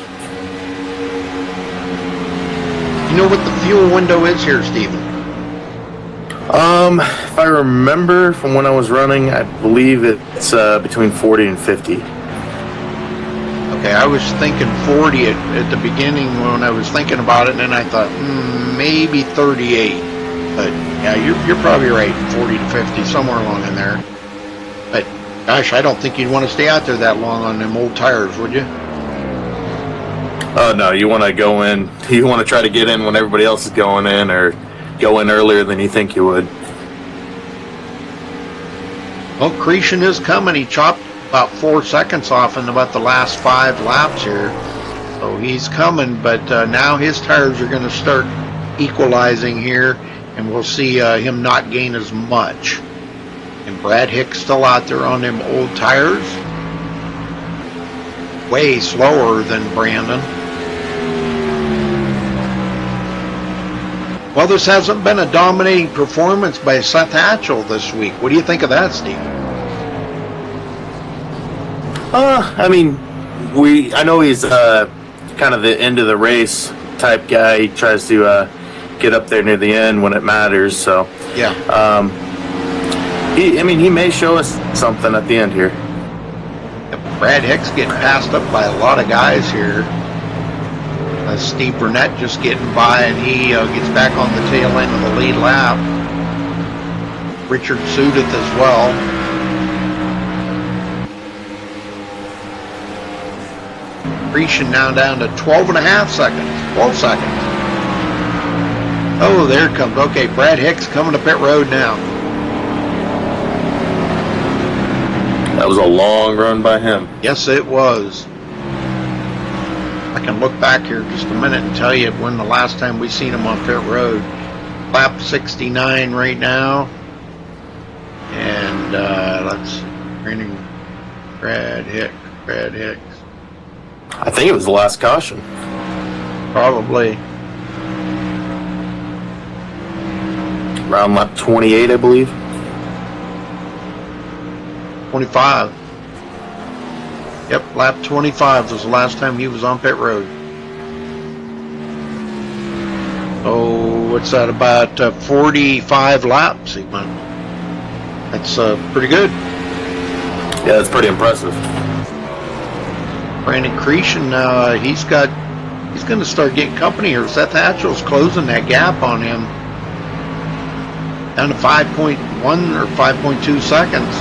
You know what the fuel window is here, Stephen? If I remember from when I was running, I believe it's between 40 and 50. Okay, I was thinking 40 at the beginning when I was thinking about it, and then I thought maybe 38. But yeah, you're probably right, 40 to 50, somewhere along in there. But Gosh, I don't think you'd want to stay out there that long on them old tires, would you? Oh, no, you want to go in. You want to try to get in when everybody else is going in, or go in earlier than you think you would. Well, Cretion is coming. He chopped about 4 seconds off in about the last 5 laps here. So he's coming, but now his tires are going to start equalizing here, and we'll see him not gain as much. And Brad Hicks still out there on them old tires. Way slower than Brandon. Well, this hasn't been a dominating performance by Seth Hatchell this week. What do you think of that, Steve? I mean, I know he's kind of the end of the race type guy. He tries to get up there near the end when it matters. So yeah, he may show us something at the end here. Brad Hicks getting passed up by a lot of guys here. Steve Burnett just getting by, and he gets back on the tail end of the lead lap. Richard Sudeth as well. Cretion now down to 12.5 seconds. 12 seconds. Oh, there it comes. Okay, Brad Hicks coming to pit road now. That was a long run by him. Yes, it was. I can look back here just a minute and tell you when the last time we seen him on pit road. Lap 69 right now. And let's Brad Hicks. I think it was the last caution. Probably. Around lap 28, I believe. 25. Yep, lap 25 was the last time he was on pit road. Oh, what's that, about 45 laps he went. That's pretty good. Yeah, that's pretty impressive. Brandon Cretion, he's going to start getting company here. Seth Hatchell's closing that gap on him down to 5.1 or 5.2 seconds.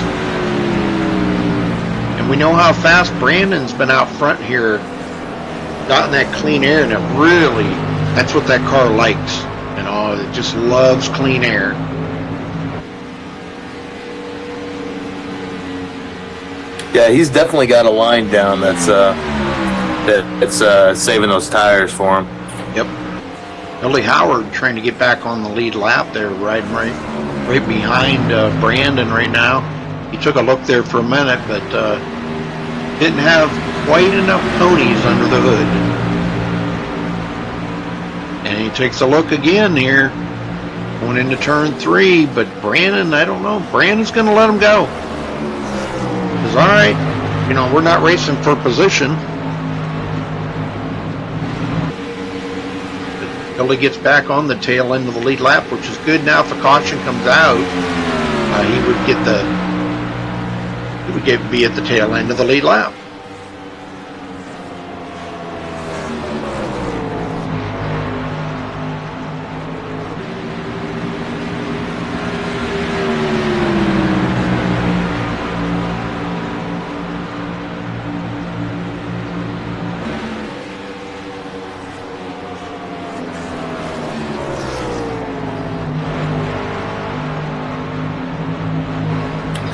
We know how fast Brandon's been out front here, gotten that clean air, and that's what that car likes. You know, it just loves clean air. Yeah, he's definitely got a line down that's saving those tires for him. Yep. Billy Howard trying to get back on the lead lap there, riding right behind Brandon right now. He took a look there for a minute, but didn't have quite enough ponies under the hood. And he takes a look again here, going into turn 3, but Brandon, I don't know. Brandon's going to let him go. Because, all right, you know, we're not racing for position. But Billy gets back on the tail end of the lead lap, which is good. Now if a caution comes out, he would be at the tail end of the lead lap.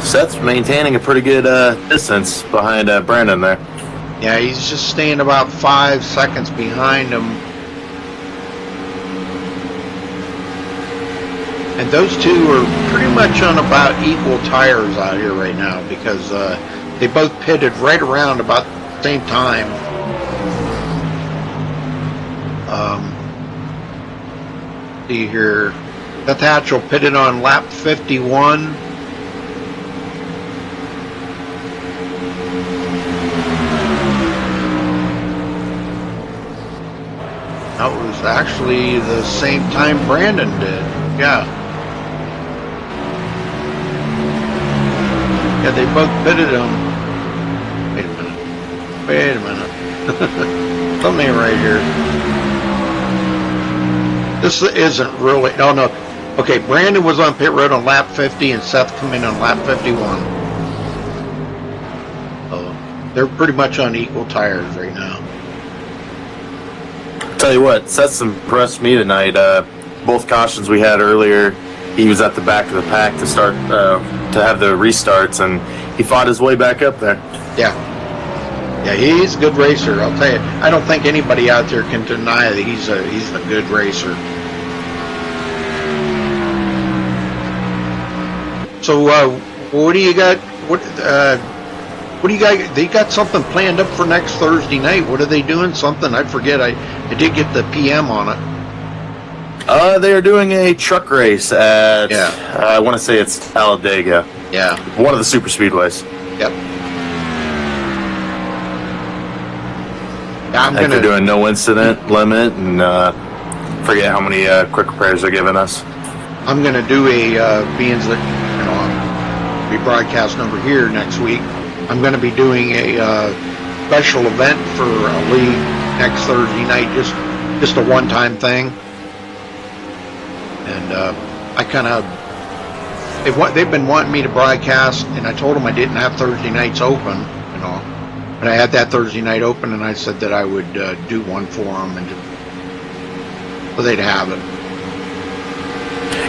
Seth's maintaining a pretty good distance behind Brandon there. Yeah, he's just staying about 5 seconds behind him. And those two are pretty much on about equal tires out here right now because they both pitted right around about the same time. See here, Seth Hatchell pitted on lap 51. That was actually the same time Brandon did. Yeah. Yeah, they both pitted him. Wait a minute. Something ain't right here. This isn't really... Oh, no. Okay, Brandon was on pit road on lap 50 and Seth come in on lap 51. they're pretty much on equal tires right now. Tell you what, Seth's impressed me tonight. Both cautions we had earlier, he was at the back of the pack to start to have the restarts, and he fought his way back up there. Yeah. Yeah, he's a good racer, I'll tell you. I don't think anybody out there can deny that he's a good racer. So, what do you got? What do you got? They got something planned up for next Thursday night. What are they doing? Something I forget. I did get the PM on it. They are doing a truck race at. Yeah. I want to say it's Talladega. Yeah. One of the super speedways. Yep. I think they're doing no incident limit, and forget how many quick repairs they're giving us. I'm going to do being that we broadcast over here next week. I'm going to be doing a special event for a league next Thursday night, just a one-time thing. And I kind of they've been wanting me to broadcast, and I told them I didn't have Thursday nights open, but I had that Thursday night open, and I said that I would do one for them, and so they'd have it.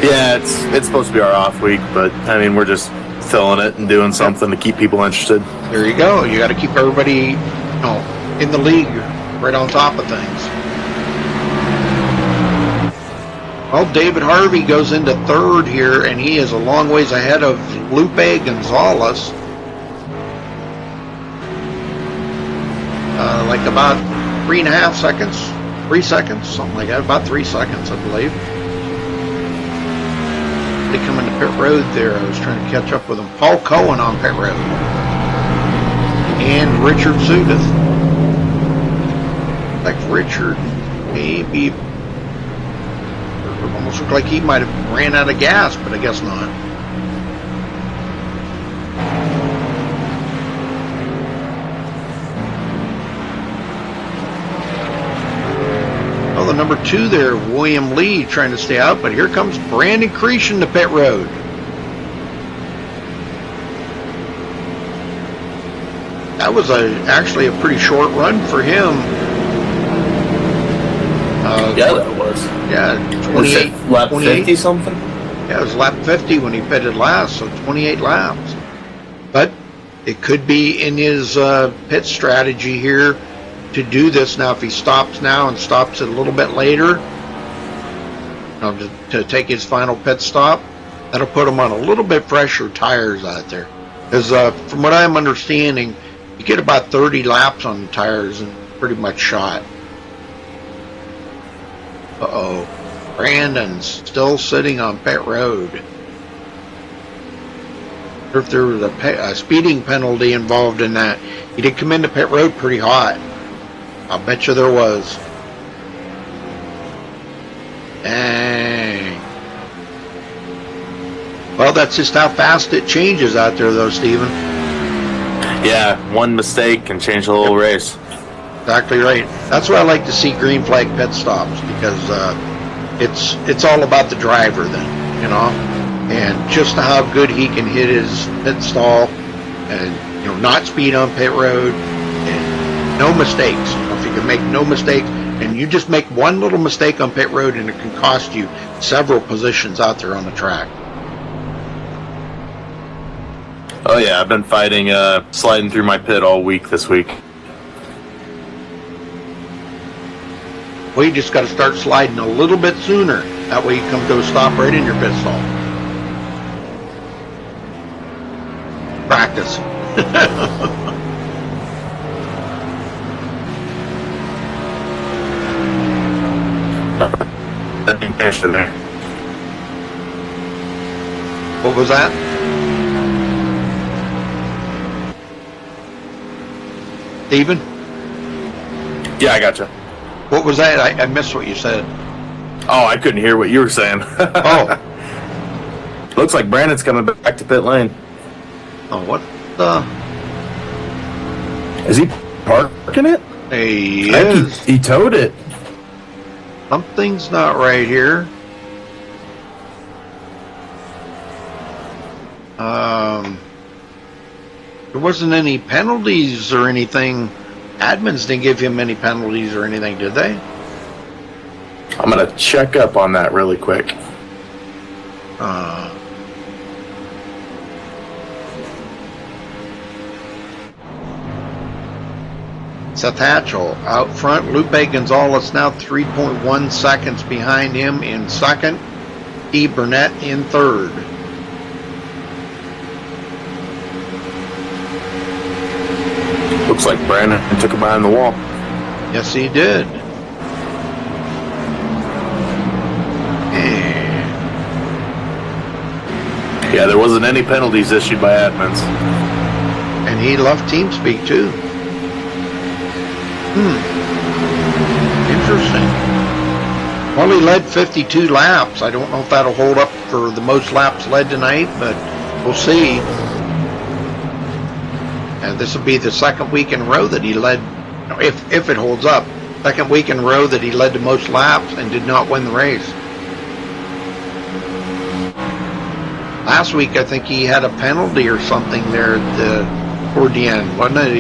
Yeah, it's supposed to be our off week, but I mean we're just filling it and doing something to keep people interested. There you go. You got to keep everybody, in the league right on top of things. Well, David Harvey goes into third here, and he is a long ways ahead of Lupe Gonzalez. Like about 3.5 seconds, 3 seconds, something like that. About 3 seconds, I believe. They come into pit road there. I was trying to catch up with them. Paul Cohen on pit road. And Richard Sudeth. Like Richard, maybe almost looked like he might have ran out of gas, but I guess not. Oh, the number 2 there, William Lee, trying to stay out, but here comes Brandon Creation to pit road. That was actually a pretty short run for him. Yeah, that was. Yeah, 28. Lap 28. 50 something? Yeah, it was lap 50 when he pitted last, so 28 laps. But it could be in his pit strategy here to do this now. If he stops now and stops it a little bit later, to take his final pit stop, that'll put him on a little bit fresher tires out there. Because from what I'm understanding, you get about 30 laps on the tires and pretty much shot. Uh-oh. Brandon's still sitting on pit road. If there was a speeding penalty involved in that, he did come into pit road pretty hot. I'll bet you there was. Dang. Well, that's just how fast it changes out there, though, Steven. Yeah, one mistake can change the whole race. Exactly right. That's why I like to see green flag pit stops, because it's all about the driver then, and just how good he can hit his pit stall, and not speed on pit road, and no mistakes. If you can make no mistakes, and you just make one little mistake on pit road, and it can cost you several positions out there on the track. Oh yeah, I've been fighting sliding through my pit all week this week. Well, you just got to start sliding a little bit sooner. That way you come to a stop right in your pit stall. Practice. There. What was that? Steven? Yeah, I gotcha. What was that? I missed what you said. Oh, I couldn't hear what you were saying. Oh. Looks like Brandon's coming back to pit lane. Oh, what the? Is he parking it? He is. He towed it. Something's not right here. There wasn't any penalties or anything. Admins didn't give him any penalties or anything, did they? I'm going to check up on that really quick. Seth Hatchell out front. Lupe Gonzalez now 3.1 seconds behind him in second. E. Burnett in third. Looks like Brandon took him behind the wall. Yes, he did. Yeah, there wasn't any penalties issued by admins. And he left TeamSpeak too. Interesting. Well, he led 52 laps. I don't know if that'll hold up for the most laps led tonight, but we'll see. And this will be the second week in a row that he led, if it holds up, second week in a row that he led the most laps and did not win the race. Last week, I think he had a penalty or something there toward the end, wasn't it?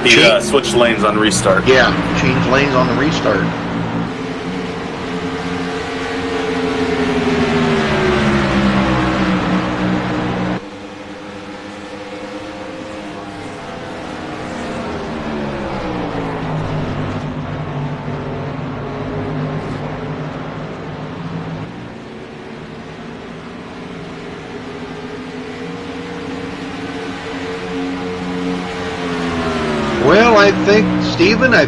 He switched lanes on restart. Yeah, changed lanes on the restart. Well, I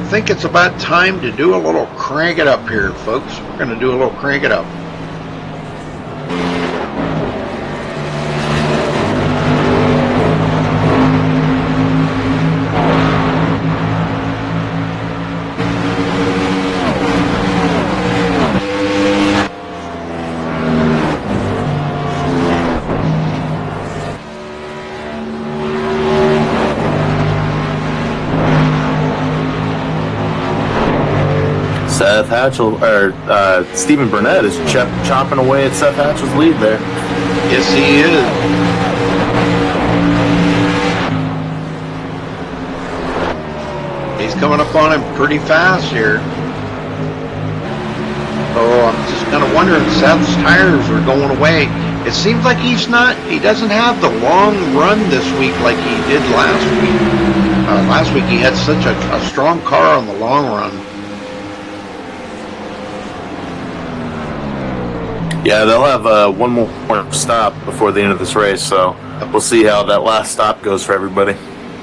think it's about time to do a little crank it up here, folks. We're going to do a little crank it up. Seth Hatchell, or Stephen Burnett is chopping away at Seth Hatchell's lead there. Yes, he is. He's coming up on him pretty fast here. Oh, I'm just kind of wondering, Seth's tires are going away. It seems like he doesn't have the long run this week like he did last week. Last week he had such a strong car on the long run. Yeah, they'll have one more stop before the end of this race, so we'll see how that last stop goes for everybody.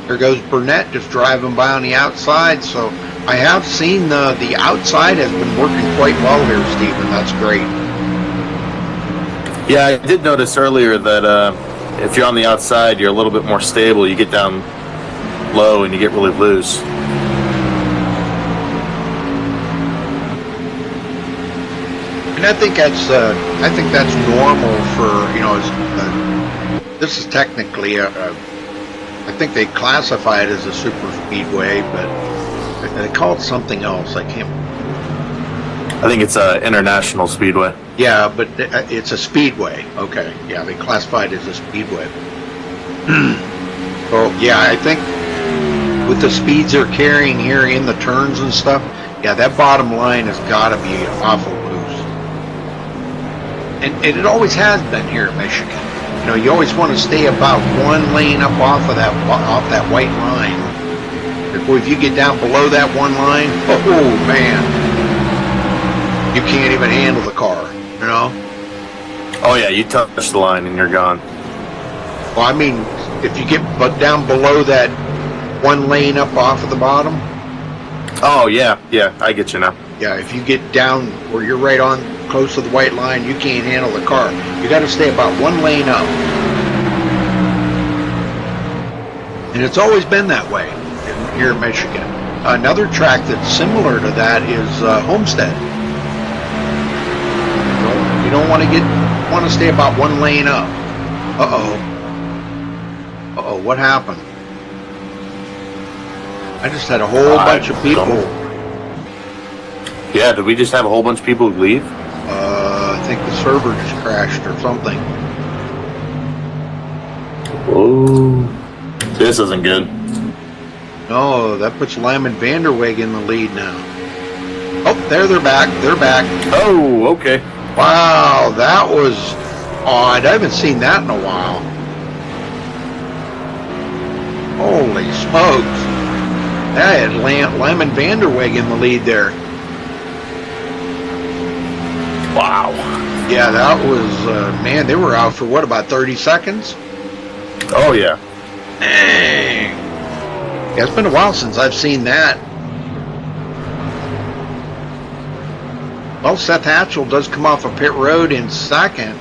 There goes Burnett just driving by on the outside, so I have seen the outside has been working quite well here, Stephen. That's great. Yeah, I did notice earlier that if you're on the outside, you're a little bit more stable. You get down low and you get really loose. And I think that's normal for this is technically I think they classify it as a super speedway, but they call it something else. I think it's a international speedway. Yeah, but it's a speedway. Okay, yeah, they classify it as a speedway. So yeah, I think with the speeds they're carrying here in the turns and stuff, yeah, that bottom line has got to be awful loose. And it always has been here in Michigan. You always want to stay about one lane up off that white line. If you get down below that one line, oh man, you can't even handle the car. Oh yeah, you touch the line and you're gone. Well, I mean, if you get down below that one lane up off of the bottom. Oh yeah, I get you now. Yeah, if you get down where you're right on close to the white line, you can't handle the car. You got to stay about one lane up. And it's always been that way here in Michigan. Another track that's similar to that is Homestead. You don't want to stay about one lane up. Uh-oh, what happened? I just had a whole bunch of people. Yeah, did we just have a whole bunch of people leave? I think the server just crashed or something. Whoa. This isn't good. No, that puts Lyman Vanderweg in the lead now. Oh, there they're back. They're back. Oh, okay. Wow, that was odd. I haven't seen that in a while. Holy smokes. That had Lyman Vanderweg in the lead there. Wow. Yeah, that was, man, they were out for what, about 30 seconds? Oh, yeah. Dang. Yeah, it's been a while since I've seen that. Well, Seth Hatchell does come off of pit road in second.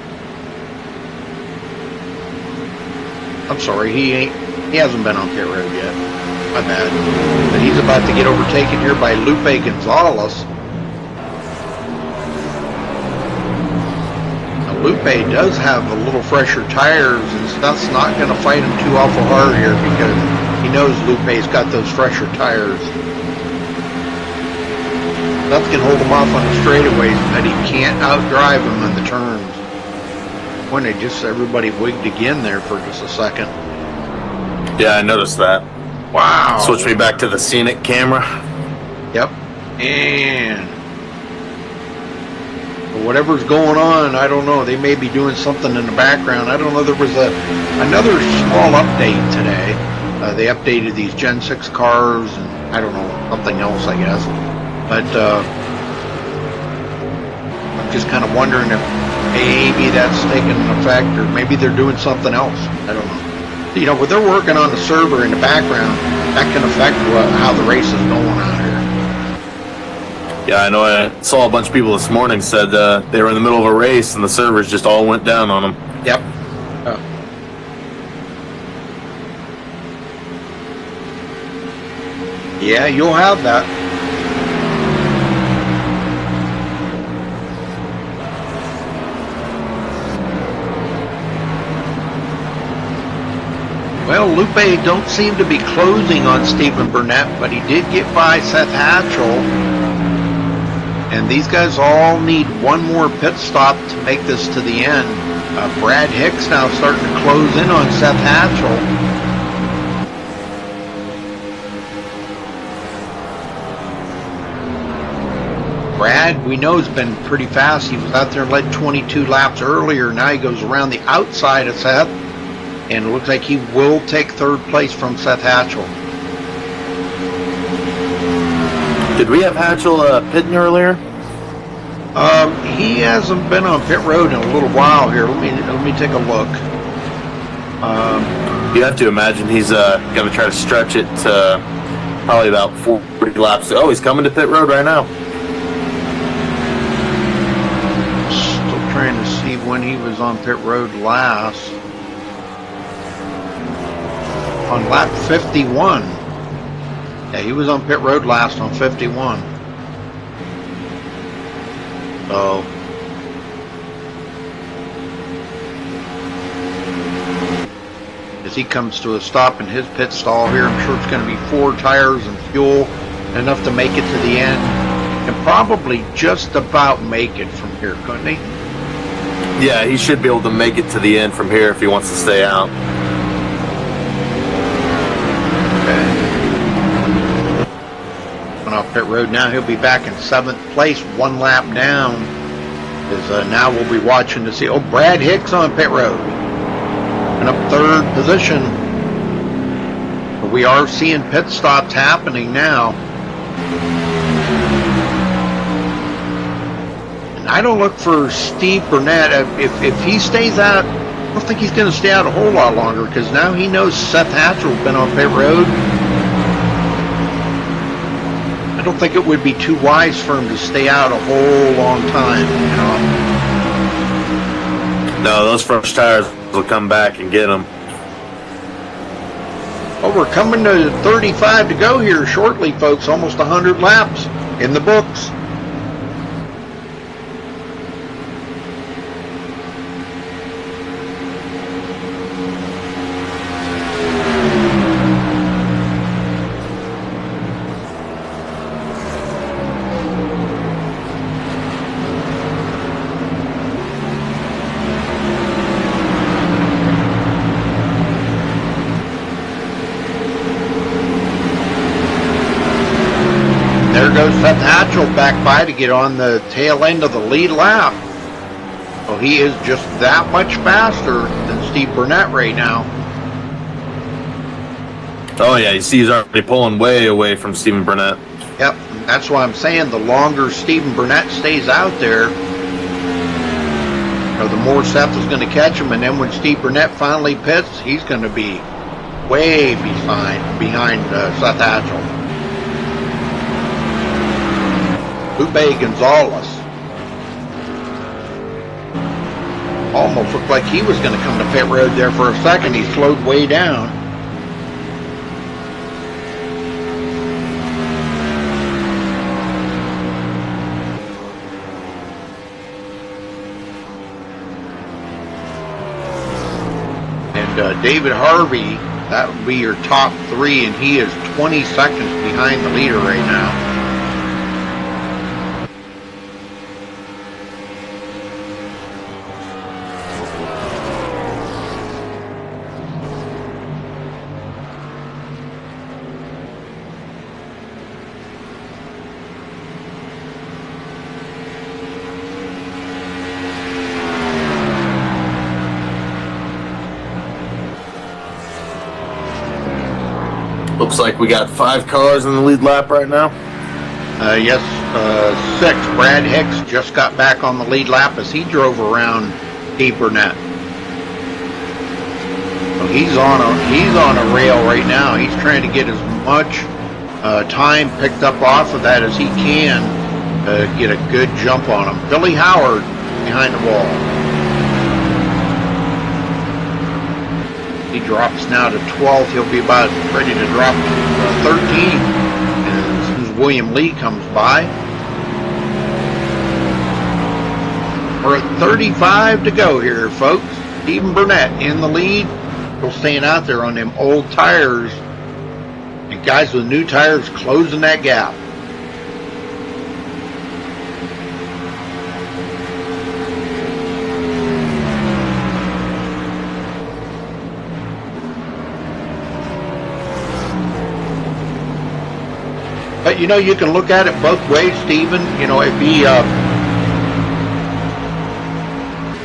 I'm sorry, he hasn't been on pit road yet. My bad. But he's about to get overtaken here by Lupe Gonzalez. Now, Lupe does have a little fresher tires, and Seth's not going to fight him too awful hard here because he knows Lupe's got those fresher tires. Seth can hold him off on the straightaways, but he can't outdrive him in the turns. When they just everybody wigged again there for just a second. Yeah, I noticed that. Wow. Switch me back to the scenic camera. Yep. And whatever's going on, I don't know. They may be doing something in the background. I don't know. There was another small update today. They updated these Gen 6 cars and I don't know, something else, I guess. But I'm just kind of wondering if maybe that's taking effect or maybe they're doing something else. I don't know. You know, when they're working on the server in the background, that can affect how the race is going out here. Yeah, I know. I saw a bunch of people this morning said they were in the middle of a race and the servers just all went down on them. Yep. Yeah, you'll have that. Well, Lupe don't seem to be closing on Stephen Burnett, but he did get by Seth Hatchell. And these guys all need one more pit stop to make this to the end. Brad Hicks now starting to close in on Seth Hatchell. Brad, we know, has been pretty fast. He was out there and led 22 laps earlier. Now he goes around the outside of Seth. And it looks like he will take third place from Seth Hatchell. Did we have Hatchell pitting earlier? He hasn't been on pit road in a little while here. Let me take a look. You have to imagine he's going to try to stretch it to probably about 40 laps. Oh, he's coming to pit road right now. Still trying to see when he was on pit road last. On lap 51. Yeah, he was on pit road last on 51. So as he comes to a stop in his pit stall here, I'm sure it's going to be 4 tires and fuel, enough to make it to the end, and probably just about make it from here, couldn't he? Yeah, he should be able to make it to the end from here if he wants to stay out. Off pit road now, he'll be back in 7th place, 1 lap down. Because now we'll be watching to see. Oh, Brad Hicks on pit road, and up 3rd position. But we are seeing pit stops happening now. And I don't look for Steve Burnett. If he stays out, I don't think he's going to stay out a whole lot longer because now he knows Seth Hatchell's been on pit road. I don't think it would be too wise for him to stay out a whole long time, you know. No, those fresh tires will come back and get him. Well, we're coming to 35 to go here shortly, folks. Almost 100 laps in the books. goes Seth Hatchell back by to get on the tail end of the lead lap. So he is just that much faster than Steve Burnett right now. Oh, yeah, you see he's already pulling way away from Stephen Burnett. Yep, that's why I'm saying the longer Stephen Burnett stays out there, the more Seth is going to catch him. And then when Steve Burnett finally pits, he's going to be way behind Seth Hatchell. Lupe Gonzalez almost looked like he was going to come to pit road there for a second. He slowed way down. And David Harvey, that would be your top three, and he is 20 seconds behind the leader right now. Looks like we got 5 cars in the lead lap right now. Yes, 6. Brad Hicks just got back on the lead lap as he drove around Steve Burnett. So he's on a rail right now. He's trying to get as much time picked up off of that as he can to get a good jump on him. Billy Howard behind the wall. He drops now to 12th. He'll be about ready to drop to 13 as soon as William Lee comes by. We're at 35 to go here, folks. Stephen Burnett in the lead. Still staying out there on them old tires. And guys with new tires closing that gap. But, you know, you can look at it both ways, Stephen. You know, if he,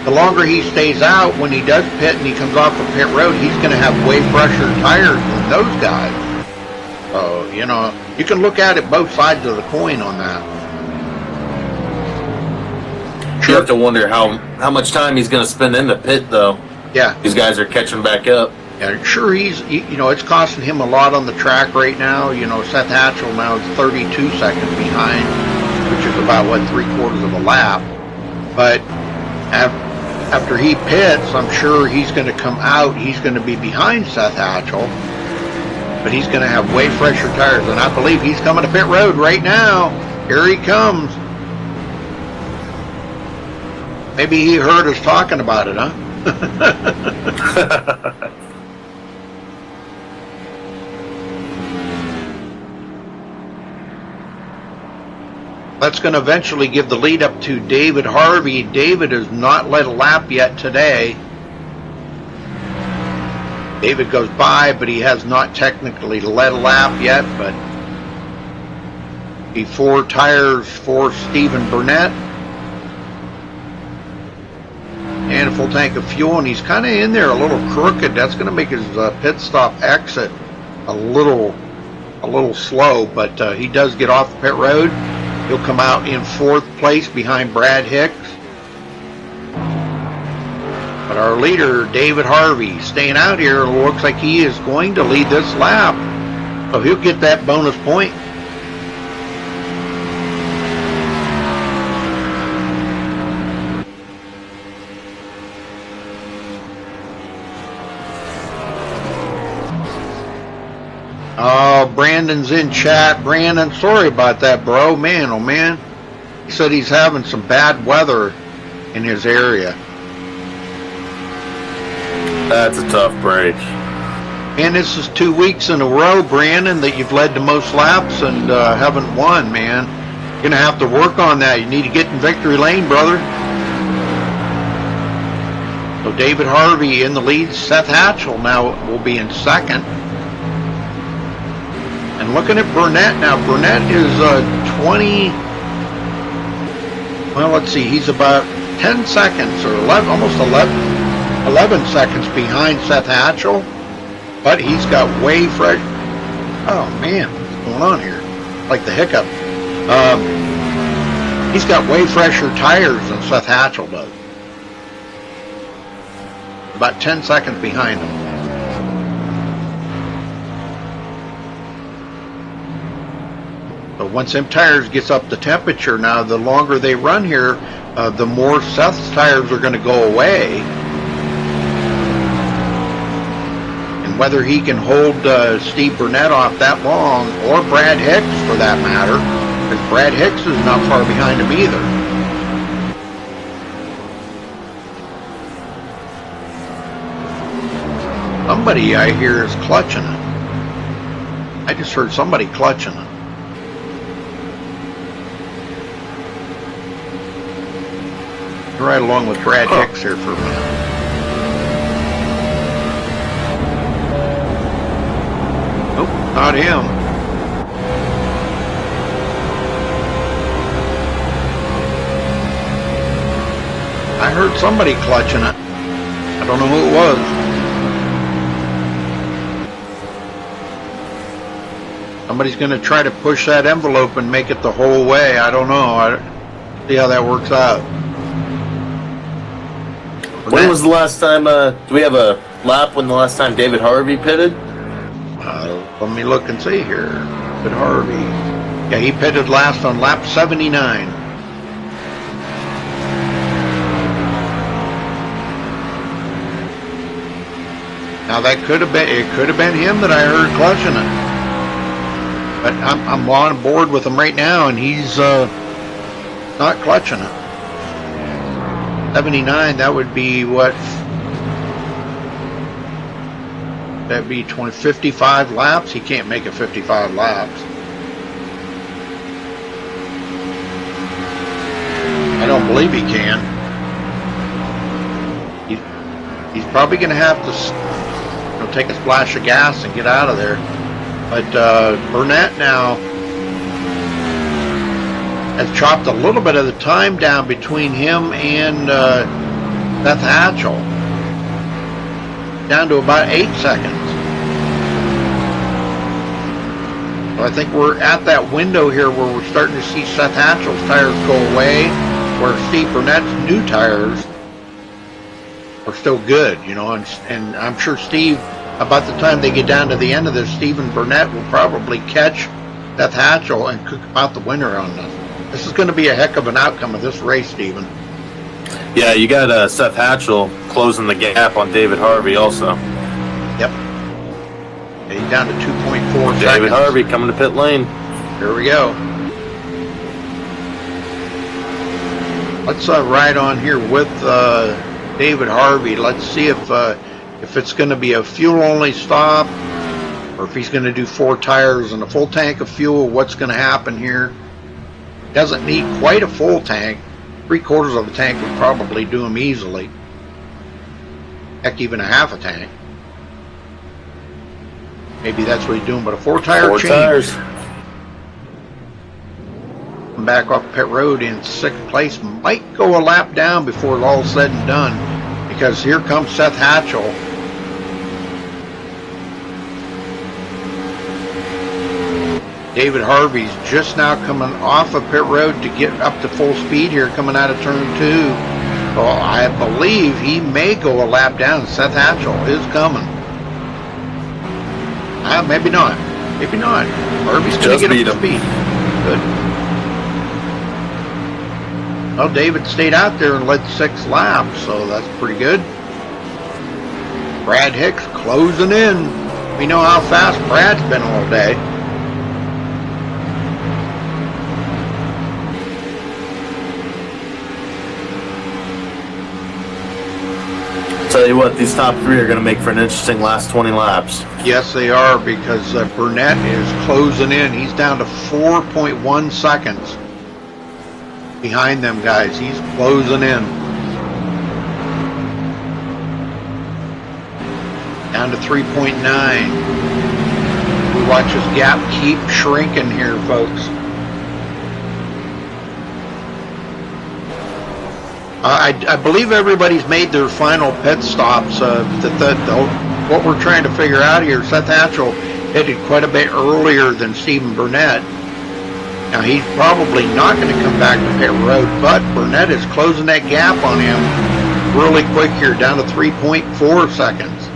the longer he stays out, when he does pit and he comes off the pit road, he's going to have way fresher tires than those guys. So, you know, you can look at it both sides of the coin on that. You have to wonder how much time he's going to spend in the pit, though. Yeah. These guys are catching back up. Yeah, sure, you know, it's costing him a lot on the track right now. You know, Seth Hatchell now is 32 seconds behind, which is about, what, 3/4 of a lap. But after he pits, I'm sure he's going to come out. He's going to be behind Seth Hatchell, but he's going to have way fresher tires. And I believe he's coming to pit road right now. Here he comes. Maybe he heard us talking about it, huh? That's going to eventually give the lead up to David Harvey. David has not led a lap yet today. David goes by, but he has not technically led a lap yet. But before tires for Stephen Burnett. And a full tank of fuel, and he's kind of in there a little crooked. That's going to make his pit stop exit a little slow, but he does get off the pit road. He'll come out in 4th place behind Brad Hicks. But our leader, David Harvey, staying out here, looks like he is going to lead this lap. So he'll get that bonus point. Oh, Brandon's in chat. Brandon, sorry about that, bro. Man, oh man. He said he's having some bad weather in his area. That's a tough break. And this is 2 weeks in a row, Brandon, that you've led the most laps and haven't won, man. You're going to have to work on that. You need to get in victory lane, brother. So David Harvey in the lead. Seth Hatchell now will be in 2nd. And looking at Burnett now, Burnett is 20, well, let's see, he's about 10 seconds or 11, almost 11 seconds behind Seth Hatchell, but he's got way fresh. Oh man, what's going on here? Like the hiccup. He's got way fresher tires than Seth Hatchell does. About 10 seconds behind him. But once them tires gets up to temperature now, the longer they run here, the more Seth's tires are going to go away. And whether he can hold Steve Burnett off that long, or Brad Hicks for that matter, because Brad Hicks is not far behind him either. Somebody I hear is clutching it. I just heard somebody clutching it. Right along with Brad Hicks here for a minute. Nope, not him. I heard somebody clutching it. I don't know who it was. Somebody's going to try to push that envelope and make it the whole way. I don't know. See how that works out. When was the last time, do we have a lap when the last time David Harvey pitted? Let me look and see here. David Harvey. Yeah, he pitted last on lap 79. Now that could have been him that I heard clutching it. But I'm on board with him right now, and he's not clutching it. 79, that would be what? That'd be 55 laps? He can't make it 55 laps. I don't believe he can. He's probably going to have to take a splash of gas and get out of there. But Burnett now has chopped a little bit of the time down between him and Seth Hatchell, down to about 8 seconds. So I think we're at that window here where we're starting to see Seth Hatchell's tires go away, where Steve Burnett's new tires are still good, you know, and I'm sure Steve, about the time they get down to the end of this, Stephen Burnett will probably catch Seth Hatchell and cook out the winner on this. This is going to be a heck of an outcome of this race, Stephen. Yeah, you got Seth Hatchell closing the gap on David Harvey also. Yep. And he's down to 2.4 seconds. David Harvey coming to pit lane. Here we go. Let's ride on here with David Harvey. Let's see if it's going to be a fuel-only stop, or if he's going to do 4 tires and a full tank of fuel. What's going to happen here? Doesn't need quite a full tank. 3/4 of a tank would probably do him easily. Heck, even a half a tank. Maybe that's what he's doing, but a 4-tire change. 4 tires. Come back off pit road in 6th place. Might go a lap down before it's all said and done, because here comes Seth Hatchell. David Harvey's just now coming off of pit road to get up to full speed here, coming out of turn 2. Well, I believe he may go a lap down. Seth Hatchell is coming. Maybe not. Maybe not. Harvey's going to get up to speed. Good. Well, David stayed out there and led 6 laps, so that's pretty good. Brad Hicks closing in. We know how fast Brad's been all day. Tell you what, these top 3 are going to make for an interesting last 20 laps. Yes, they are, because Burnett is closing in. He's down to 4.1 seconds behind them guys. He's closing in. Down to 3.9. We watch his gap keep shrinking here, folks. I believe everybody's made their final pit stops. What we're trying to figure out here, Seth Hatchell headed quite a bit earlier than Stephen Burnett. Now, he's probably not going to come back to pit road, but Burnett is closing that gap on him really quick here, down to 3.4 seconds.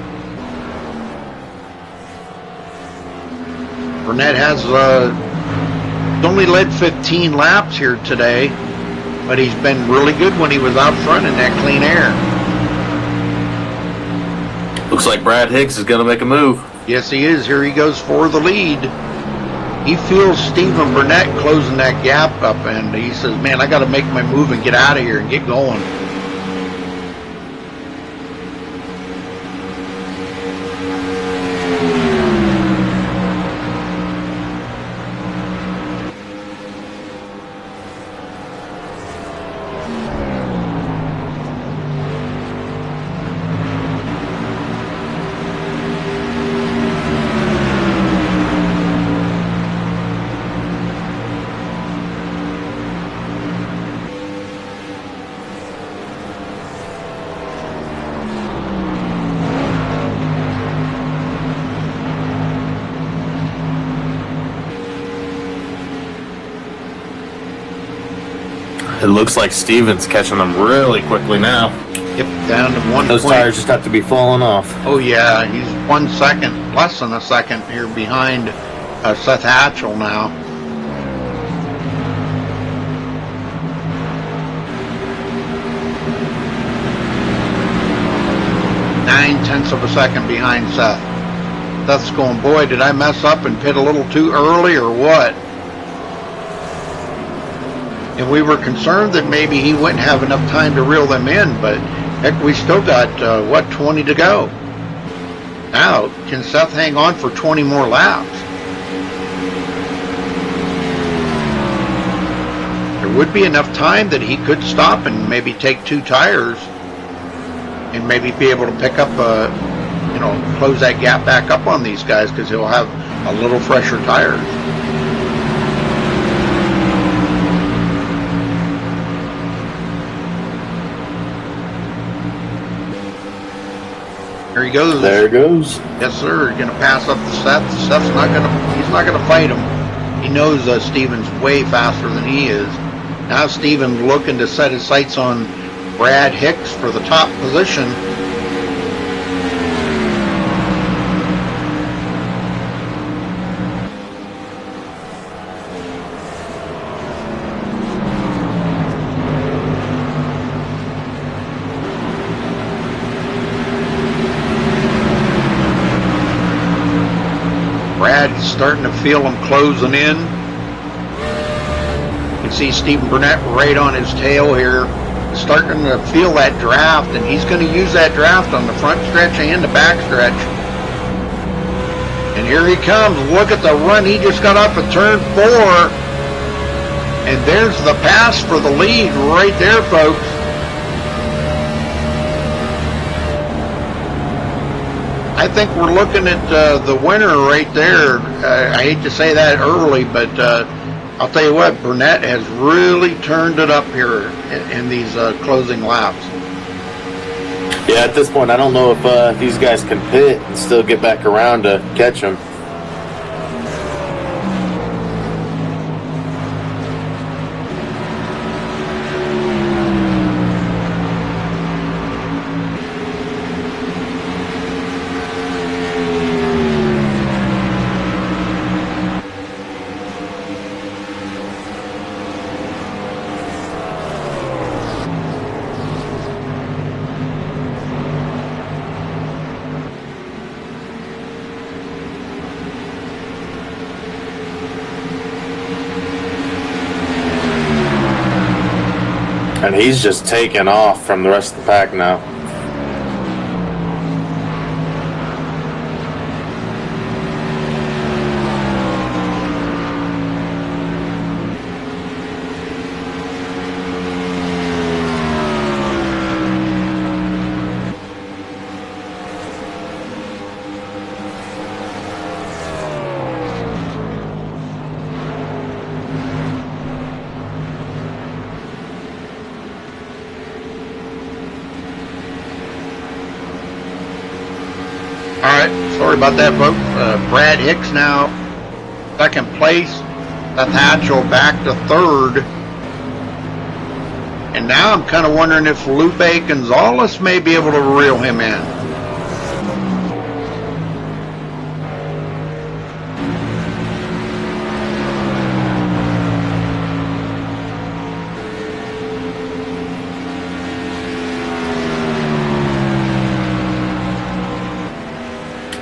Burnett has only led 15 laps here today, but he's been really good when he was out front in that clean air. Looks like Brad Hicks is going to make a move. Yes, he is. Here he goes for the lead. He feels Stephen Burnett closing that gap up, and he says, man, I got to make my move and get out of here and get going. It looks like Steven's catching them really quickly now. Yep, down to 1 Those tires just have to be falling off. Oh, yeah, he's 1 second, less than a second here behind Seth Hatchell now. Nine-tenths of a second behind Seth. Seth's going, boy, did I mess up and pit a little too early or what? And we were concerned that maybe he wouldn't have enough time to reel them in, but heck, we still got, 20 to go. Now, can Seth hang on for 20 more laps? There would be enough time that he could stop and maybe take 2 tires and maybe be able to pick up, close that gap back up on these guys because he'll have a little fresher tires. There he goes. There it goes. Yes, sir. Going to pass up to Seth. Seth's he's not going to fight him. He knows Steven's way faster than he is. Now Steven's looking to set his sights on Brad Hicks for the top position. Brad's starting to feel him closing in. You can see Stephen Burnett right on his tail here, starting to feel that draft, and he's going to use that draft on the front stretch and the back stretch. And here he comes. Look at the run he just got off of turn 4. And there's the pass for the lead right there, folks. I think we're looking at the winner right there. I hate to say that early, but I'll tell you what, Burnett has really turned it up here in these closing laps. Yeah, at this point, I don't know if these guys can pit and still get back around to catch him. And he's just taking off from the rest of the pack now. right, sorry about that, folks. Brad Hicks now second place. Seth Hatchell back to third. And now I'm kind of wondering if Lupe Gonzalez may be able to reel him in.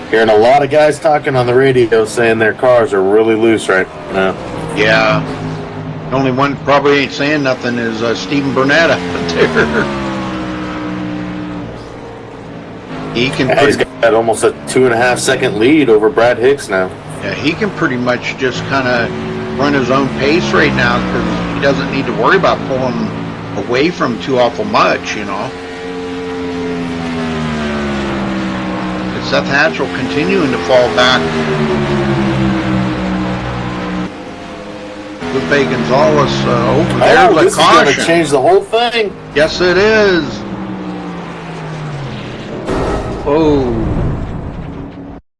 Hearing a lot of guys talking on the radio saying their cars are really loose right now. Yeah. The only one probably ain't saying nothing is Stephen Burnett up there. He can. Yeah, he's got almost a 2.5 second lead over Brad Hicks now. Yeah, he can pretty much just kind of run his own pace right now because he doesn't need to worry about pulling away from too awful much, you know. But Seth Hatchell continuing to fall back. Lupe Gonzalez over there with this caution. is going to change the whole thing. Yes, it is. Oh,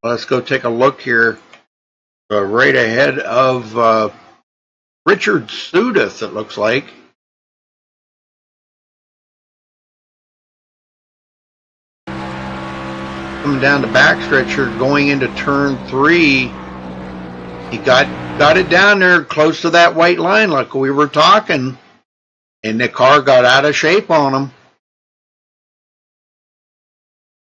let's go take a look here. Right ahead of Richard Sudeth, it looks like. Coming down the backstretcher, going into turn 3. He got it down there close to that white line like we were talking, and the car got out of shape on him.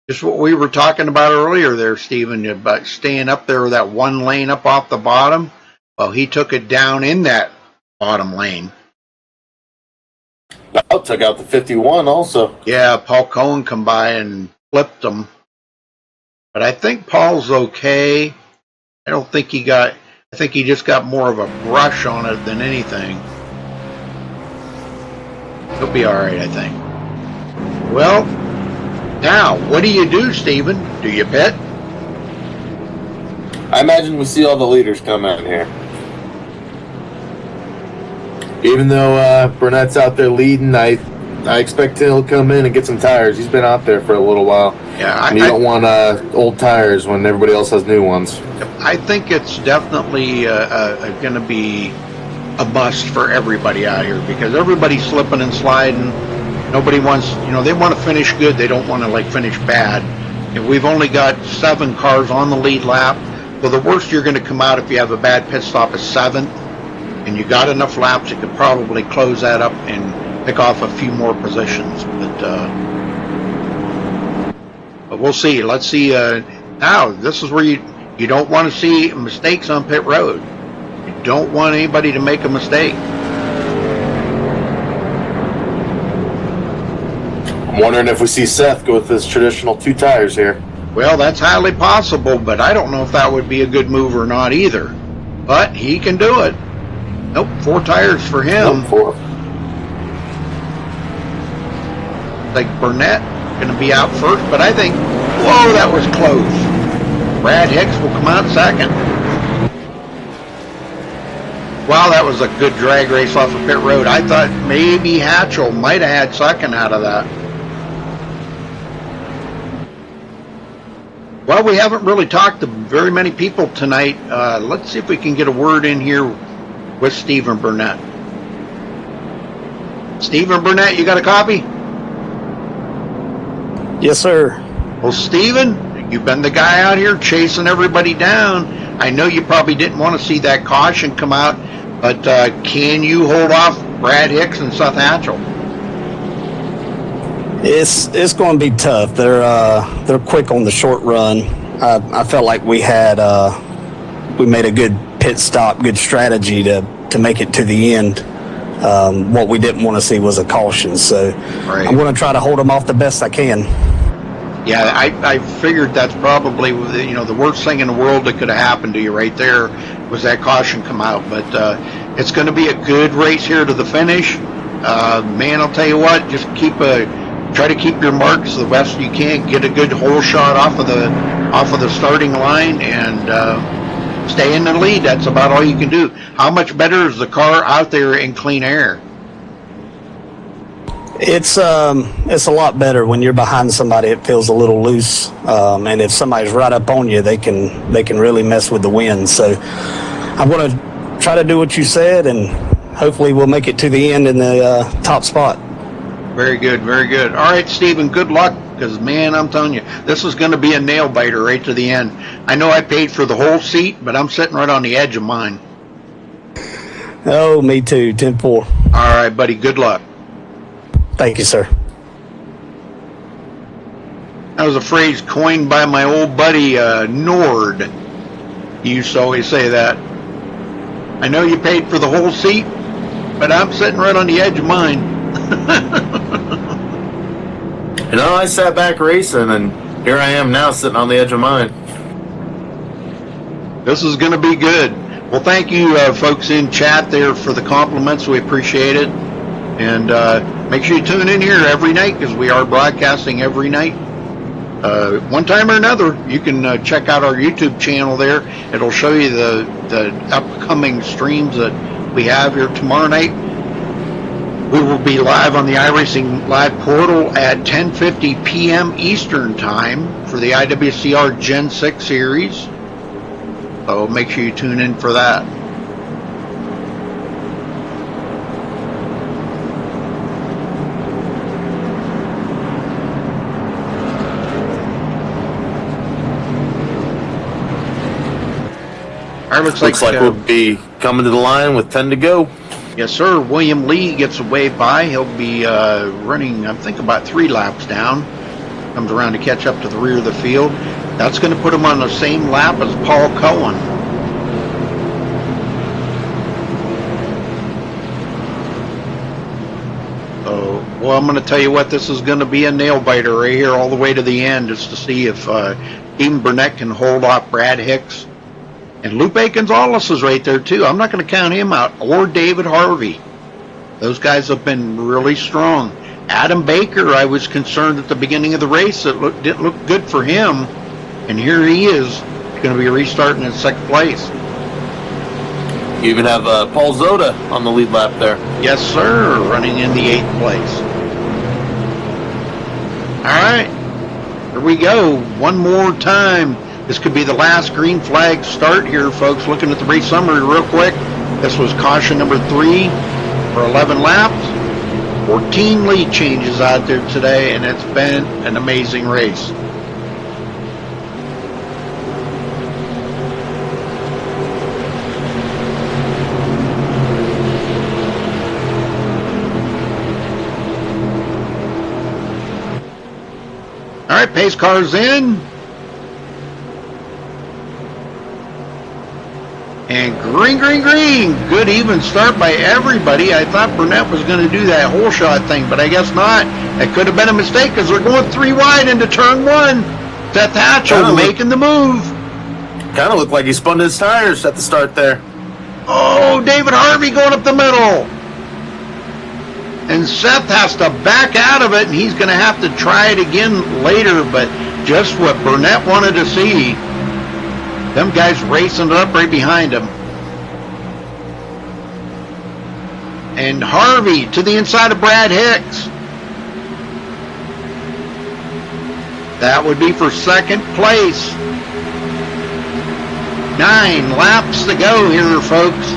Just what we were talking about earlier there, Stephen, about staying up there with that one lane up off the bottom. Well, he took it down in that bottom lane. Oh, took out the 51 also. Yeah, Paul Cohen come by and flipped him. But I think Paul's okay. I don't think he got... I think he just got more of a brush on it than anything. He'll be all right, I think. Well, now, what do you do, Stephen? Do you pit? I imagine we see all the leaders come out here. Even though Burnett's out there leading, I expect he'll come in and get some tires. He's been out there for a little while. Yeah, and you don't want old tires when everybody else has new ones. I think it's definitely going to be a must for everybody out here because everybody's slipping and sliding. Nobody wants, they want to finish good. They don't want to finish bad. And we've only got 7 cars on the lead lap. So the worst you're going to come out if you have a bad pit stop is 7th. And you got enough laps, you could probably close that up and pick off a few more positions. But we'll see. Let's see. Now, this is where you don't want to see mistakes on pit road. You don't want anybody to make a mistake. I'm wondering if we see Seth go with his traditional 2 tires here. Well, that's highly possible, but I don't know if that would be a good move or not either. But he can do it. Nope, 4 tires for him. Nope, 4. Like Burnett going to be out first, but I think, whoa, that was close. Brad Hicks will come out second. Wow, that was a good drag race off of pit road. I thought maybe Hatchell might have had second out of that. Well, we haven't really talked to very many people tonight. Let's see if we can get a word in here with Stephen Burnett. Stephen Burnett, you got a copy? Yes, sir. Well, Stephen, you've been the guy out here chasing everybody down. I know you probably didn't want to see that caution come out, but can you hold off Brad Hicks and Seth Hatchell? It's going to be tough. They're quick on the short run. I felt like we made a good pit stop, good strategy to make it to the end. What we didn't want to see was a caution, so right. I'm going to try to hold them off the best I can. Yeah, I figured that's probably the worst thing in the world that could have happened to you right there was that caution come out. But it's going to be a good race here to the finish. Man, I'll tell you what, just try to keep your marks the best you can. Get a good hole shot off of the starting line and stay in the lead. That's about all you can do. How much better is the car out there in clean air? It's a lot better when you're behind somebody. It feels a little loose, and if somebody's right up on you, they can really mess with the wind. So I'm going to try to do what you said, and hopefully we'll make it to the end in the top spot. Very good, very good. All right, Stephen, good luck, because, man, I'm telling you, this is going to be a nail-biter right to the end. I know I paid for the whole seat, but I'm sitting right on the edge of mine. Oh, me too, 10-4. All right, buddy, good luck. Thank you, sir. That was a phrase coined by my old buddy, Nord. He used to always say that. I know you paid for the whole seat, but I'm sitting right on the edge of mine. You know, I sat back racing, and here I am now sitting on the edge of mine. This is going to be good. Well, thank you, folks in chat there, for the compliments. We appreciate it. And make sure you tune in here every night, because we are broadcasting every night. One time or another, you can check out our YouTube channel there. It'll show you the upcoming streams that we have here tomorrow night. We will be live on the iRacing Live portal at 10:50 p.m. Eastern Time for the IWCR Gen 6 Series. So make sure you tune in for that. All right, looks like we'll be coming to the line with 10 to go. Yes, sir. William Lee gets a wave by. He'll be running, I think, about 3 laps down. Comes around to catch up to the rear of the field. That's going to put him on the same lap as Paul Cohen. So, well, I'm going to tell you what, this is going to be a nail-biter right here all the way to the end, just to see if Stephen Burnett can hold off Brad Hicks. And Lupe Gonzalez is right there, too. I'm not going to count him out. Or David Harvey. Those guys have been really strong. Adam Baker, I was concerned at the beginning of the race. It didn't look good for him. And here he is. He's going to be restarting in 2nd place. You even have Paul Zoda on the lead lap there. Yes, sir. Running in the 8th place. All right. Here we go. One more time. This could be the last green flag start here, folks. Looking at the race summary real quick. This was caution number 3 for 11 laps. 14 lead changes out there today, and it's been an amazing race. All right, pace car's in. And green, green, green. Good even start by everybody. I thought Burnett was going to do that whole shot thing, but I guess not. It could have been a mistake because they're going 3 wide into turn 1. Seth Hatchell making the move. Kind of looked like he spun his tires at the start there. Oh, David Harvey going up the middle. And Seth has to back out of it, and he's going to have to try it again later, but just what Burnett wanted to see. Them guys racing it up right behind him. And Harvey to the inside of Brad Hicks. That would be for 2nd place. 9 laps to go here, folks.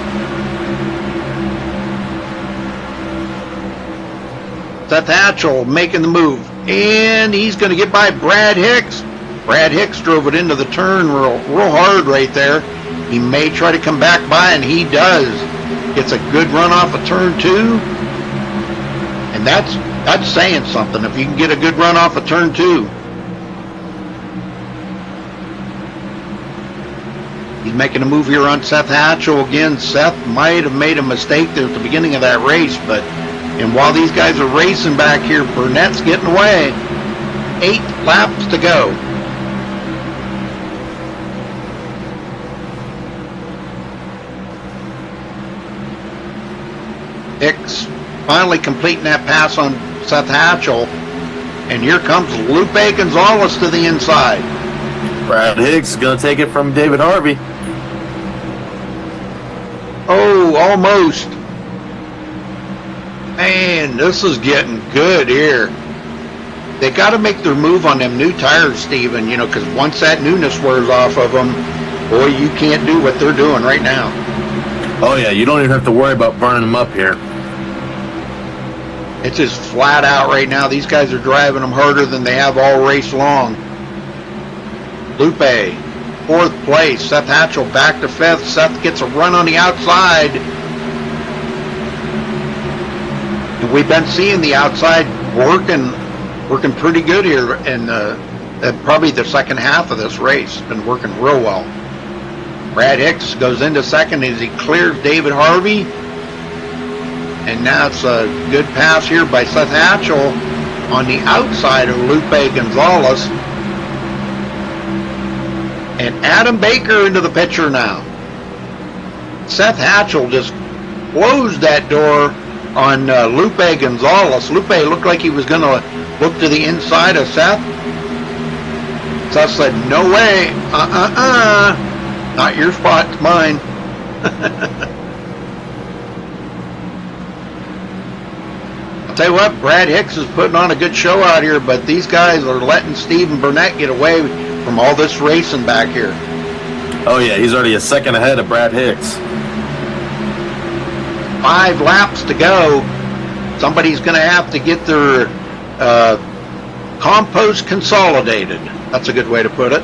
Seth Hatchell making the move. And he's going to get by Brad Hicks. Brad Hicks drove it into the turn real hard right there. He may try to come back by, and he does. Gets a good run off of turn 2. And that's saying something if you can get a good run off of turn 2. He's making a move here on Seth Hatchell again. Seth might have made a mistake there at the beginning of that race, and while these guys are racing back here, Burnett's getting away. 8 laps to go. Hicks finally completing that pass on Seth Hatchell. And here comes Lupe Gonzalez to the inside. Brad Hicks is going to take it from David Harvey. Oh, almost. Man, this is getting good here. They got to make their move on them new tires, Steven, you know, because once that newness wears off of them, boy, you can't do what they're doing right now. Oh, yeah, you don't even have to worry about burning them up here. It's just flat out right now. These guys are driving them harder than they have all race long. Lupe, 4th place. Seth Hatchell back to 5th. Seth gets a run on the outside. And we've been seeing the outside working pretty good here in probably the second half of this race. Been working real well. Brad Hicks goes into 2nd as he clears David Harvey. And now it's a good pass here by Seth Hatchell on the outside of Lupe Gonzalez. And Adam Baker into the picture now. Seth Hatchell just closed that door on Lupe Gonzalez. Lupe looked like he was going to look to the inside of Seth. Seth said, no way, not your spot, it's mine. I'll tell you what, Brad Hicks is putting on a good show out here, but these guys are letting Stephen Burnett get away from all this racing back here. Oh, yeah, he's already a second ahead of Brad Hicks. 5 laps to go. Somebody's going to have to get their compost consolidated. That's a good way to put it.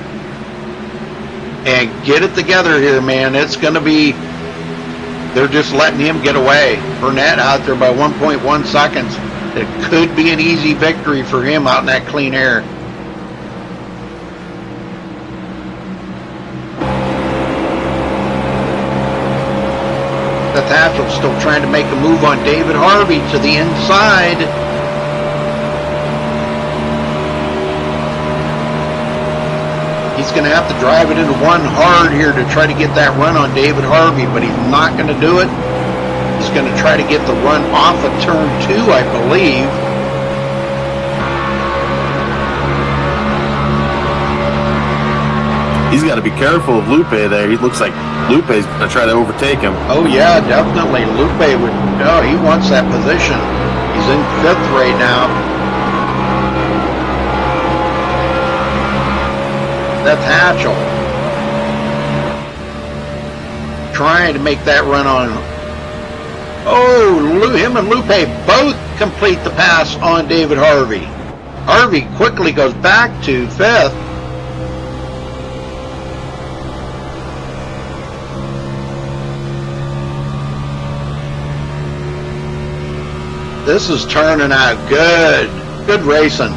And get it together here, man. It's going to be, they're just letting him get away. Burnett out there by 1.1 seconds. It could be an easy victory for him out in that clean air. Seth Hatchell still trying to make a move on David Harvey to the inside. He's going to have to drive it into one hard here to try to get that run on David Harvey, but he's not going to do it. He's going to try to get the run off of turn 2, I believe. He's got to be careful of Lupe there. He looks like Lupe's going to try to overtake him. Oh, yeah, definitely. Lupe would, no, he wants that position. He's in 5th right now. Seth Hatchell trying to make that run on. Oh, him and Lupe both complete the pass on David Harvey. Harvey quickly goes back to 5th. This is turning out good. Good racing.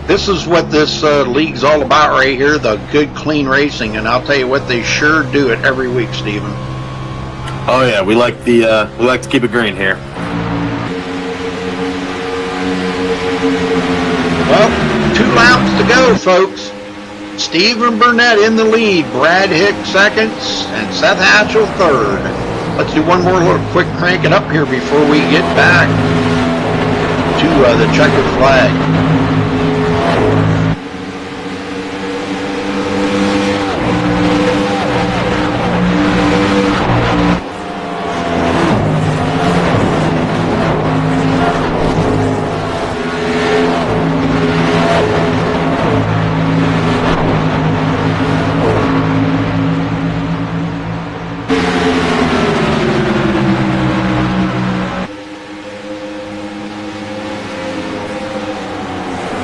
This is what this league's all about right here, the good, clean racing. And I'll tell you what, they sure do it every week, Stephen. Oh, yeah, we like to keep it green here. Well, 2 laps to go, folks. Stephen Burnett in the lead, Brad Hicks 2nd, and Seth Hatchell 3rd. Let's do one more little quick crank it up here before we get back to the checkered flag.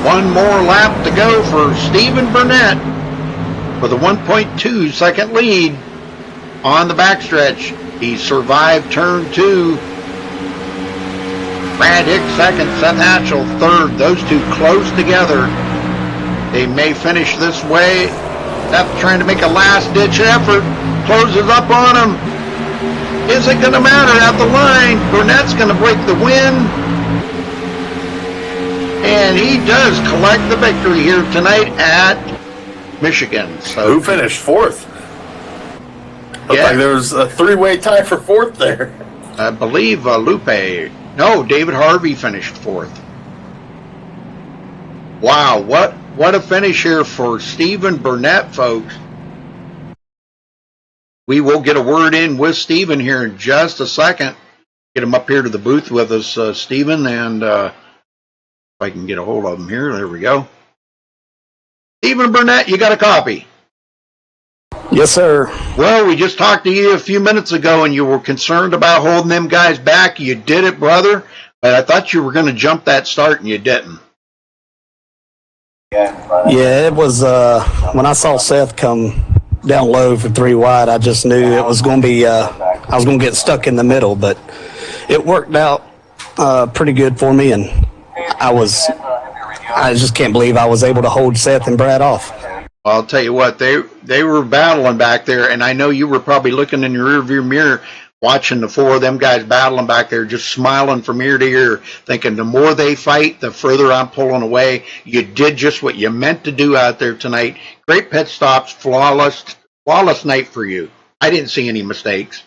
One more lap to go for Stephen Burnett with a 1.2 second lead on the backstretch. He survived turn 2. Brad Hicks 2nd, Seth Hatchell 3rd. Those two close together. They may finish this way. Seth trying to make a last-ditch effort. Closes up on him. Is it going to matter at the line? Burnett's going to break the win. And he does collect the victory here tonight at Michigan. So who finished 4th? Looked like there was a 3-way tie for 4th there. I believe Lupe. No, David Harvey finished 4th. Wow, what a finish here for Stephen Burnett, folks. We will get a word in with Stephen here in just a second. get him up here to the booth with us, Stephen, and if I can get a hold of him here. There we go. Stephen Burnett, you got a copy? Yes, sir. Well, we just talked to you a few minutes ago, and you were concerned about holding them guys back. You did it, brother, but I thought you were going to jump that start, and you didn't. Yeah, it was when I saw Seth come down low for 3 wide, I just knew it was going to be I was going to get stuck in the middle, but it worked out pretty good for me, and I just can't believe I was able to hold Seth and Brad off. I'll tell you what, they were battling back there, and I know you were probably looking in your rearview mirror watching the 4 of them guys battling back there, just smiling from ear to ear, thinking the more they fight, the further I'm pulling away. You did just what you meant to do out there tonight. Great pit stops, flawless night for you. I didn't see any mistakes.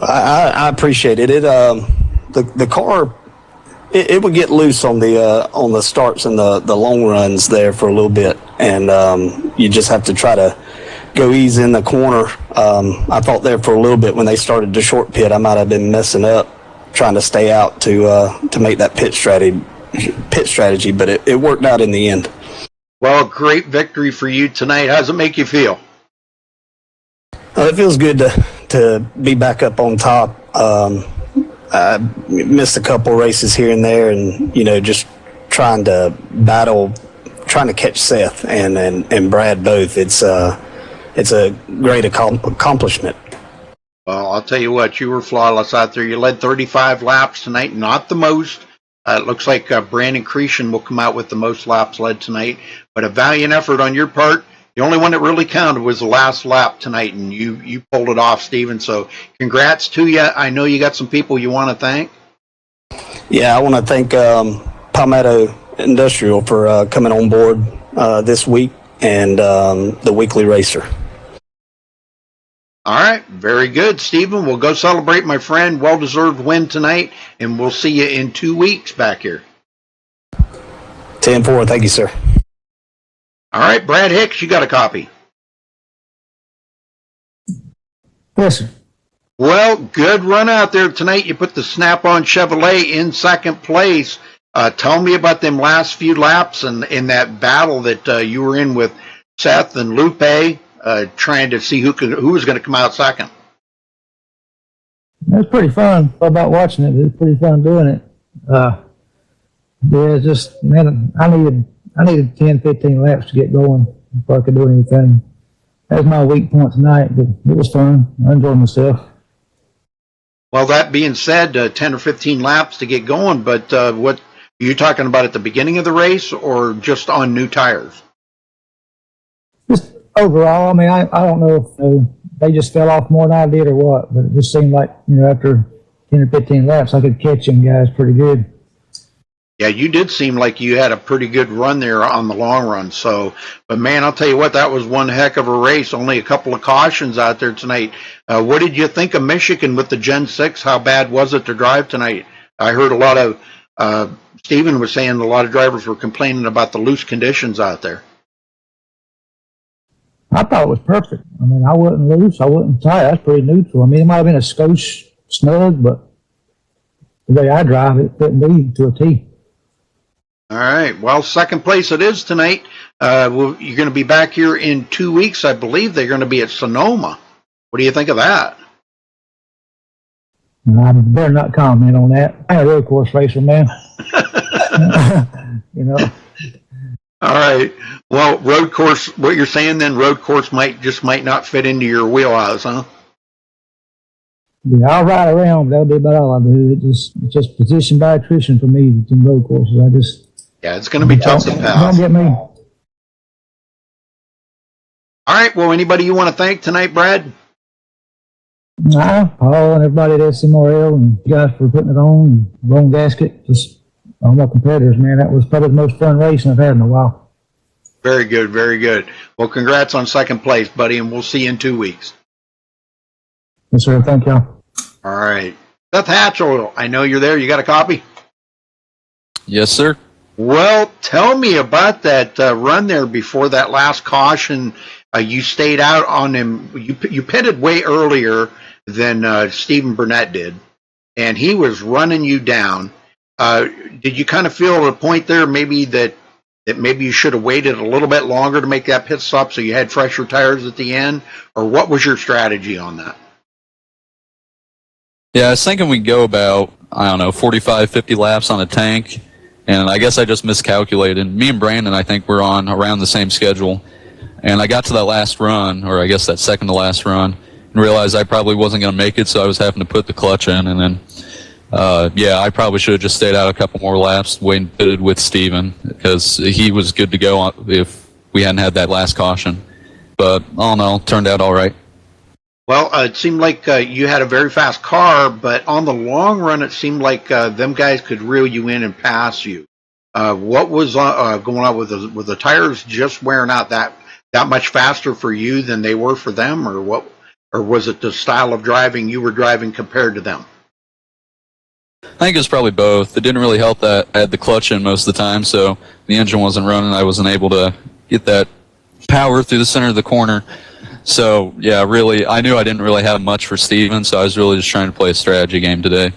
I appreciate it. The car, it would get loose on the starts and the long runs there for a little bit, and you just have to try to go easy in the corner. I thought there for a little bit when they started the short pit, I might have been messing up trying to stay out to make that pit strategy, but it worked out in the end. Well, great victory for you tonight. How does it make you feel? It feels good to be back up on top. I missed a couple races here and there, and just trying to catch Seth and Brad both. It's a great accomplishment. Well, I'll tell you what, you were flawless out there. You led 35 laps tonight, not the most. It looks like Brandon Cretion will come out with the most laps led tonight, but a valiant effort on your part. The only one that really counted was the last lap tonight, and you pulled it off, Steven. So congrats to you. I know you got some people you want to thank. Yeah, I want to thank Palmetto Industrial for coming on board this week, and the Weekly Racer. All right, very good, Steven. We'll go celebrate, my friend. Well-deserved win tonight, and we'll see you in 2 weeks back here. 10-4, thank you, sir. All right, Brad Hicks, you got a copy. Yes, sir. Well, good run out there tonight. You put the Snap-on Chevrolet in second place. Tell me about them last few laps and in that battle that you were in with Seth and Lupe, trying to see who was going to come out second. It was pretty fun. About watching it, it was pretty fun doing it. Yeah, just man, I needed 10, 15 laps to get going before I could do anything. That was my weak point tonight, but it was fun. I enjoyed myself. Well, that being said, 10 or 15 laps to get going, but what are you talking about at the beginning of the race or just on new tires? Just overall, I mean, I don't know if they just fell off more than I did or what, but it just seemed like, after 10 or 15 laps, I could catch them guys pretty good. Yeah, you did seem like you had a pretty good run there on the long run. So, but man, I'll tell you what, that was one heck of a race. Only a couple of cautions out there tonight. What did you think of Michigan with the Gen 6? How bad was it to drive tonight? I heard a lot of, Stephen was saying a lot of drivers were complaining about the loose conditions out there. I thought it was perfect. I mean, I wasn't loose. I wasn't tight. I was pretty neutral. I mean, it might have been a skosh snug, but the way I drive it fit me to a T. All right. Well, second place it is tonight. You're going to be back here in 2 weeks. I believe they're going to be at Sonoma. What do you think of that? I better not comment on that. I'm a road course racer, man. All right. Well, road course, what you're saying then, road course might not fit into your wheelhouse, huh? Yeah, I'll ride around, but that'll be about all I do. It's just position by attrition for me in road courses. Yeah, it's going to be tough to pass. Don't get me. All right. Well, anybody you want to thank tonight, Brad? Paul and everybody at SMRL and you guys for putting it on, and Bone Gasket, just all my competitors, man. That was probably the most fun racing I've had in a while. Very good, very good. Well, congrats on second place, buddy, and we'll see you in 2 weeks. Yes, sir. Thank y'all. All right. Seth Hatchell, I know you're there. You got a copy? Yes, sir. Well, tell me about that run there before that last caution. You stayed out on him. You pitted way earlier than Stephen Burnett did, and he was running you down. Did you kind of feel at a point there maybe that maybe you should have waited a little bit longer to make that pit stop so you had fresher tires at the end, or what was your strategy on that? Yeah, I was thinking we'd go about, 45, 50 laps on a tank, and I guess I just miscalculated. Me and Brandon, I think, were on around the same schedule, and I got to that last run, or I guess that second to last run, and realized I probably wasn't going to make it, so I was having to put the clutch in, and then, I probably should have just stayed out a couple more laps, waited and pitted with Steven, because he was good to go if we hadn't had that last caution. But all in all, turned out all right. Well, it seemed like you had a very fast car, but on the long run, it seemed like them guys could reel you in and pass you. What was going on with the tires just wearing out that much faster for you than they were for them, or what? Or was it the style of driving you were driving compared to them? I think it was probably both. It didn't really help that I had the clutch in most of the time, so the engine wasn't running. I wasn't able to get that power through the center of the corner. So, yeah, really, I knew I didn't really have much for Steven, so I was really just trying to play a strategy game today.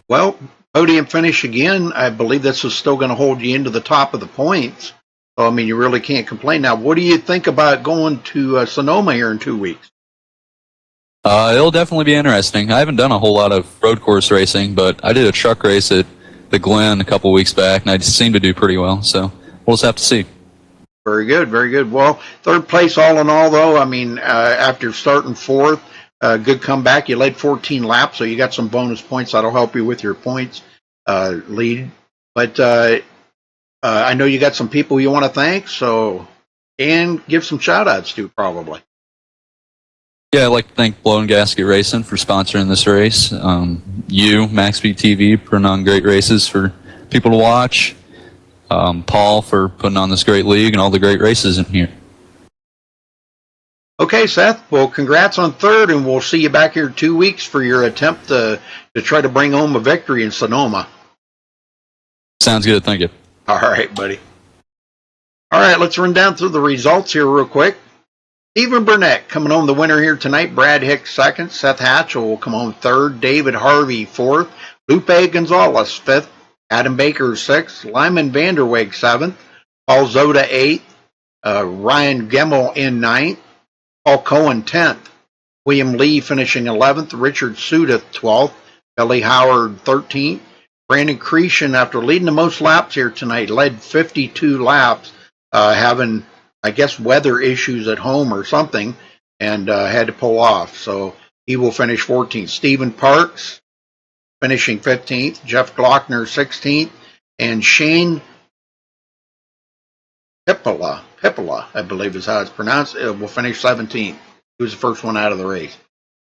Well, podium finish again. I believe this is still going to hold you into the top of the points. So, I mean, you really can't complain. Now, what do you think about going to Sonoma here in 2 weeks? It'll definitely be interesting. I haven't done a whole lot of road course racing, but I did a truck race at the Glen a couple weeks back, and I seemed to do pretty well, so we'll just have to see. Very good, very good. Well, third place all in all, though. I mean, after starting fourth, good comeback. You led 14 laps, so you got some bonus points that'll help you with your points lead. But I know you got some people you want to thank, and give some shout-outs to, probably. Yeah, I'd like to thank Blown Gasket Racing for sponsoring this race. You, MaxSpeedTV, putting on great races for people to watch. Paul for putting on this great league and all the great races in here. Okay, Seth. Well, congrats on third, and we'll see you back here in 2 weeks for your attempt to try to bring home a victory in Sonoma. Sounds good. Thank you. All right, buddy. All right, let's run down through the results here real quick. Stephen Burnett coming home the winner here tonight. Brad Hicks second. Seth Hatchell will come home third. David Harvey fourth. Lupe Gonzalez fifth. Adam Baker sixth. Lyman Vanderweg seventh. Paul Zoda eighth. Ryan Gemmel in ninth. Paul Cohen 10th. William Lee finishing 11th. Richard Sudeth 12th. Billy Howard 13th. Brandon Cretion, after leading the most laps here tonight, led 52 laps, having, I guess, weather issues at home or something, and had to pull off. So he will finish 14th. Stephen Parks finishing 15th. Jeff Glockner 16th. And Shane Pippola, I believe is how it's pronounced, will finish 17th. He was the first one out of the race.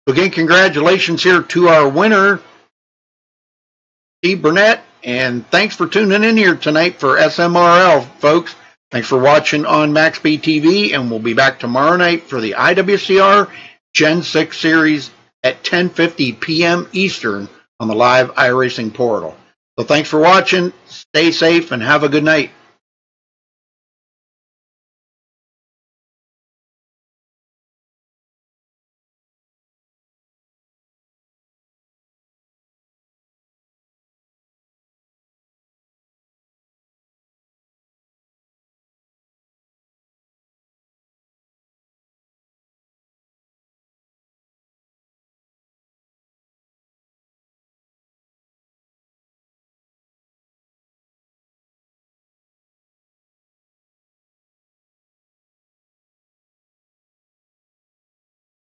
So again, congratulations here to our winner, Steve Burnett, and thanks for tuning in here tonight for SMRL, folks. Thanks for watching on MaxSpeedTV, and we'll be back tomorrow night for the IWCR Gen 6 Series at 10:50 p.m. Eastern on the live iRacing portal. So thanks for watching. Stay safe and have a good night.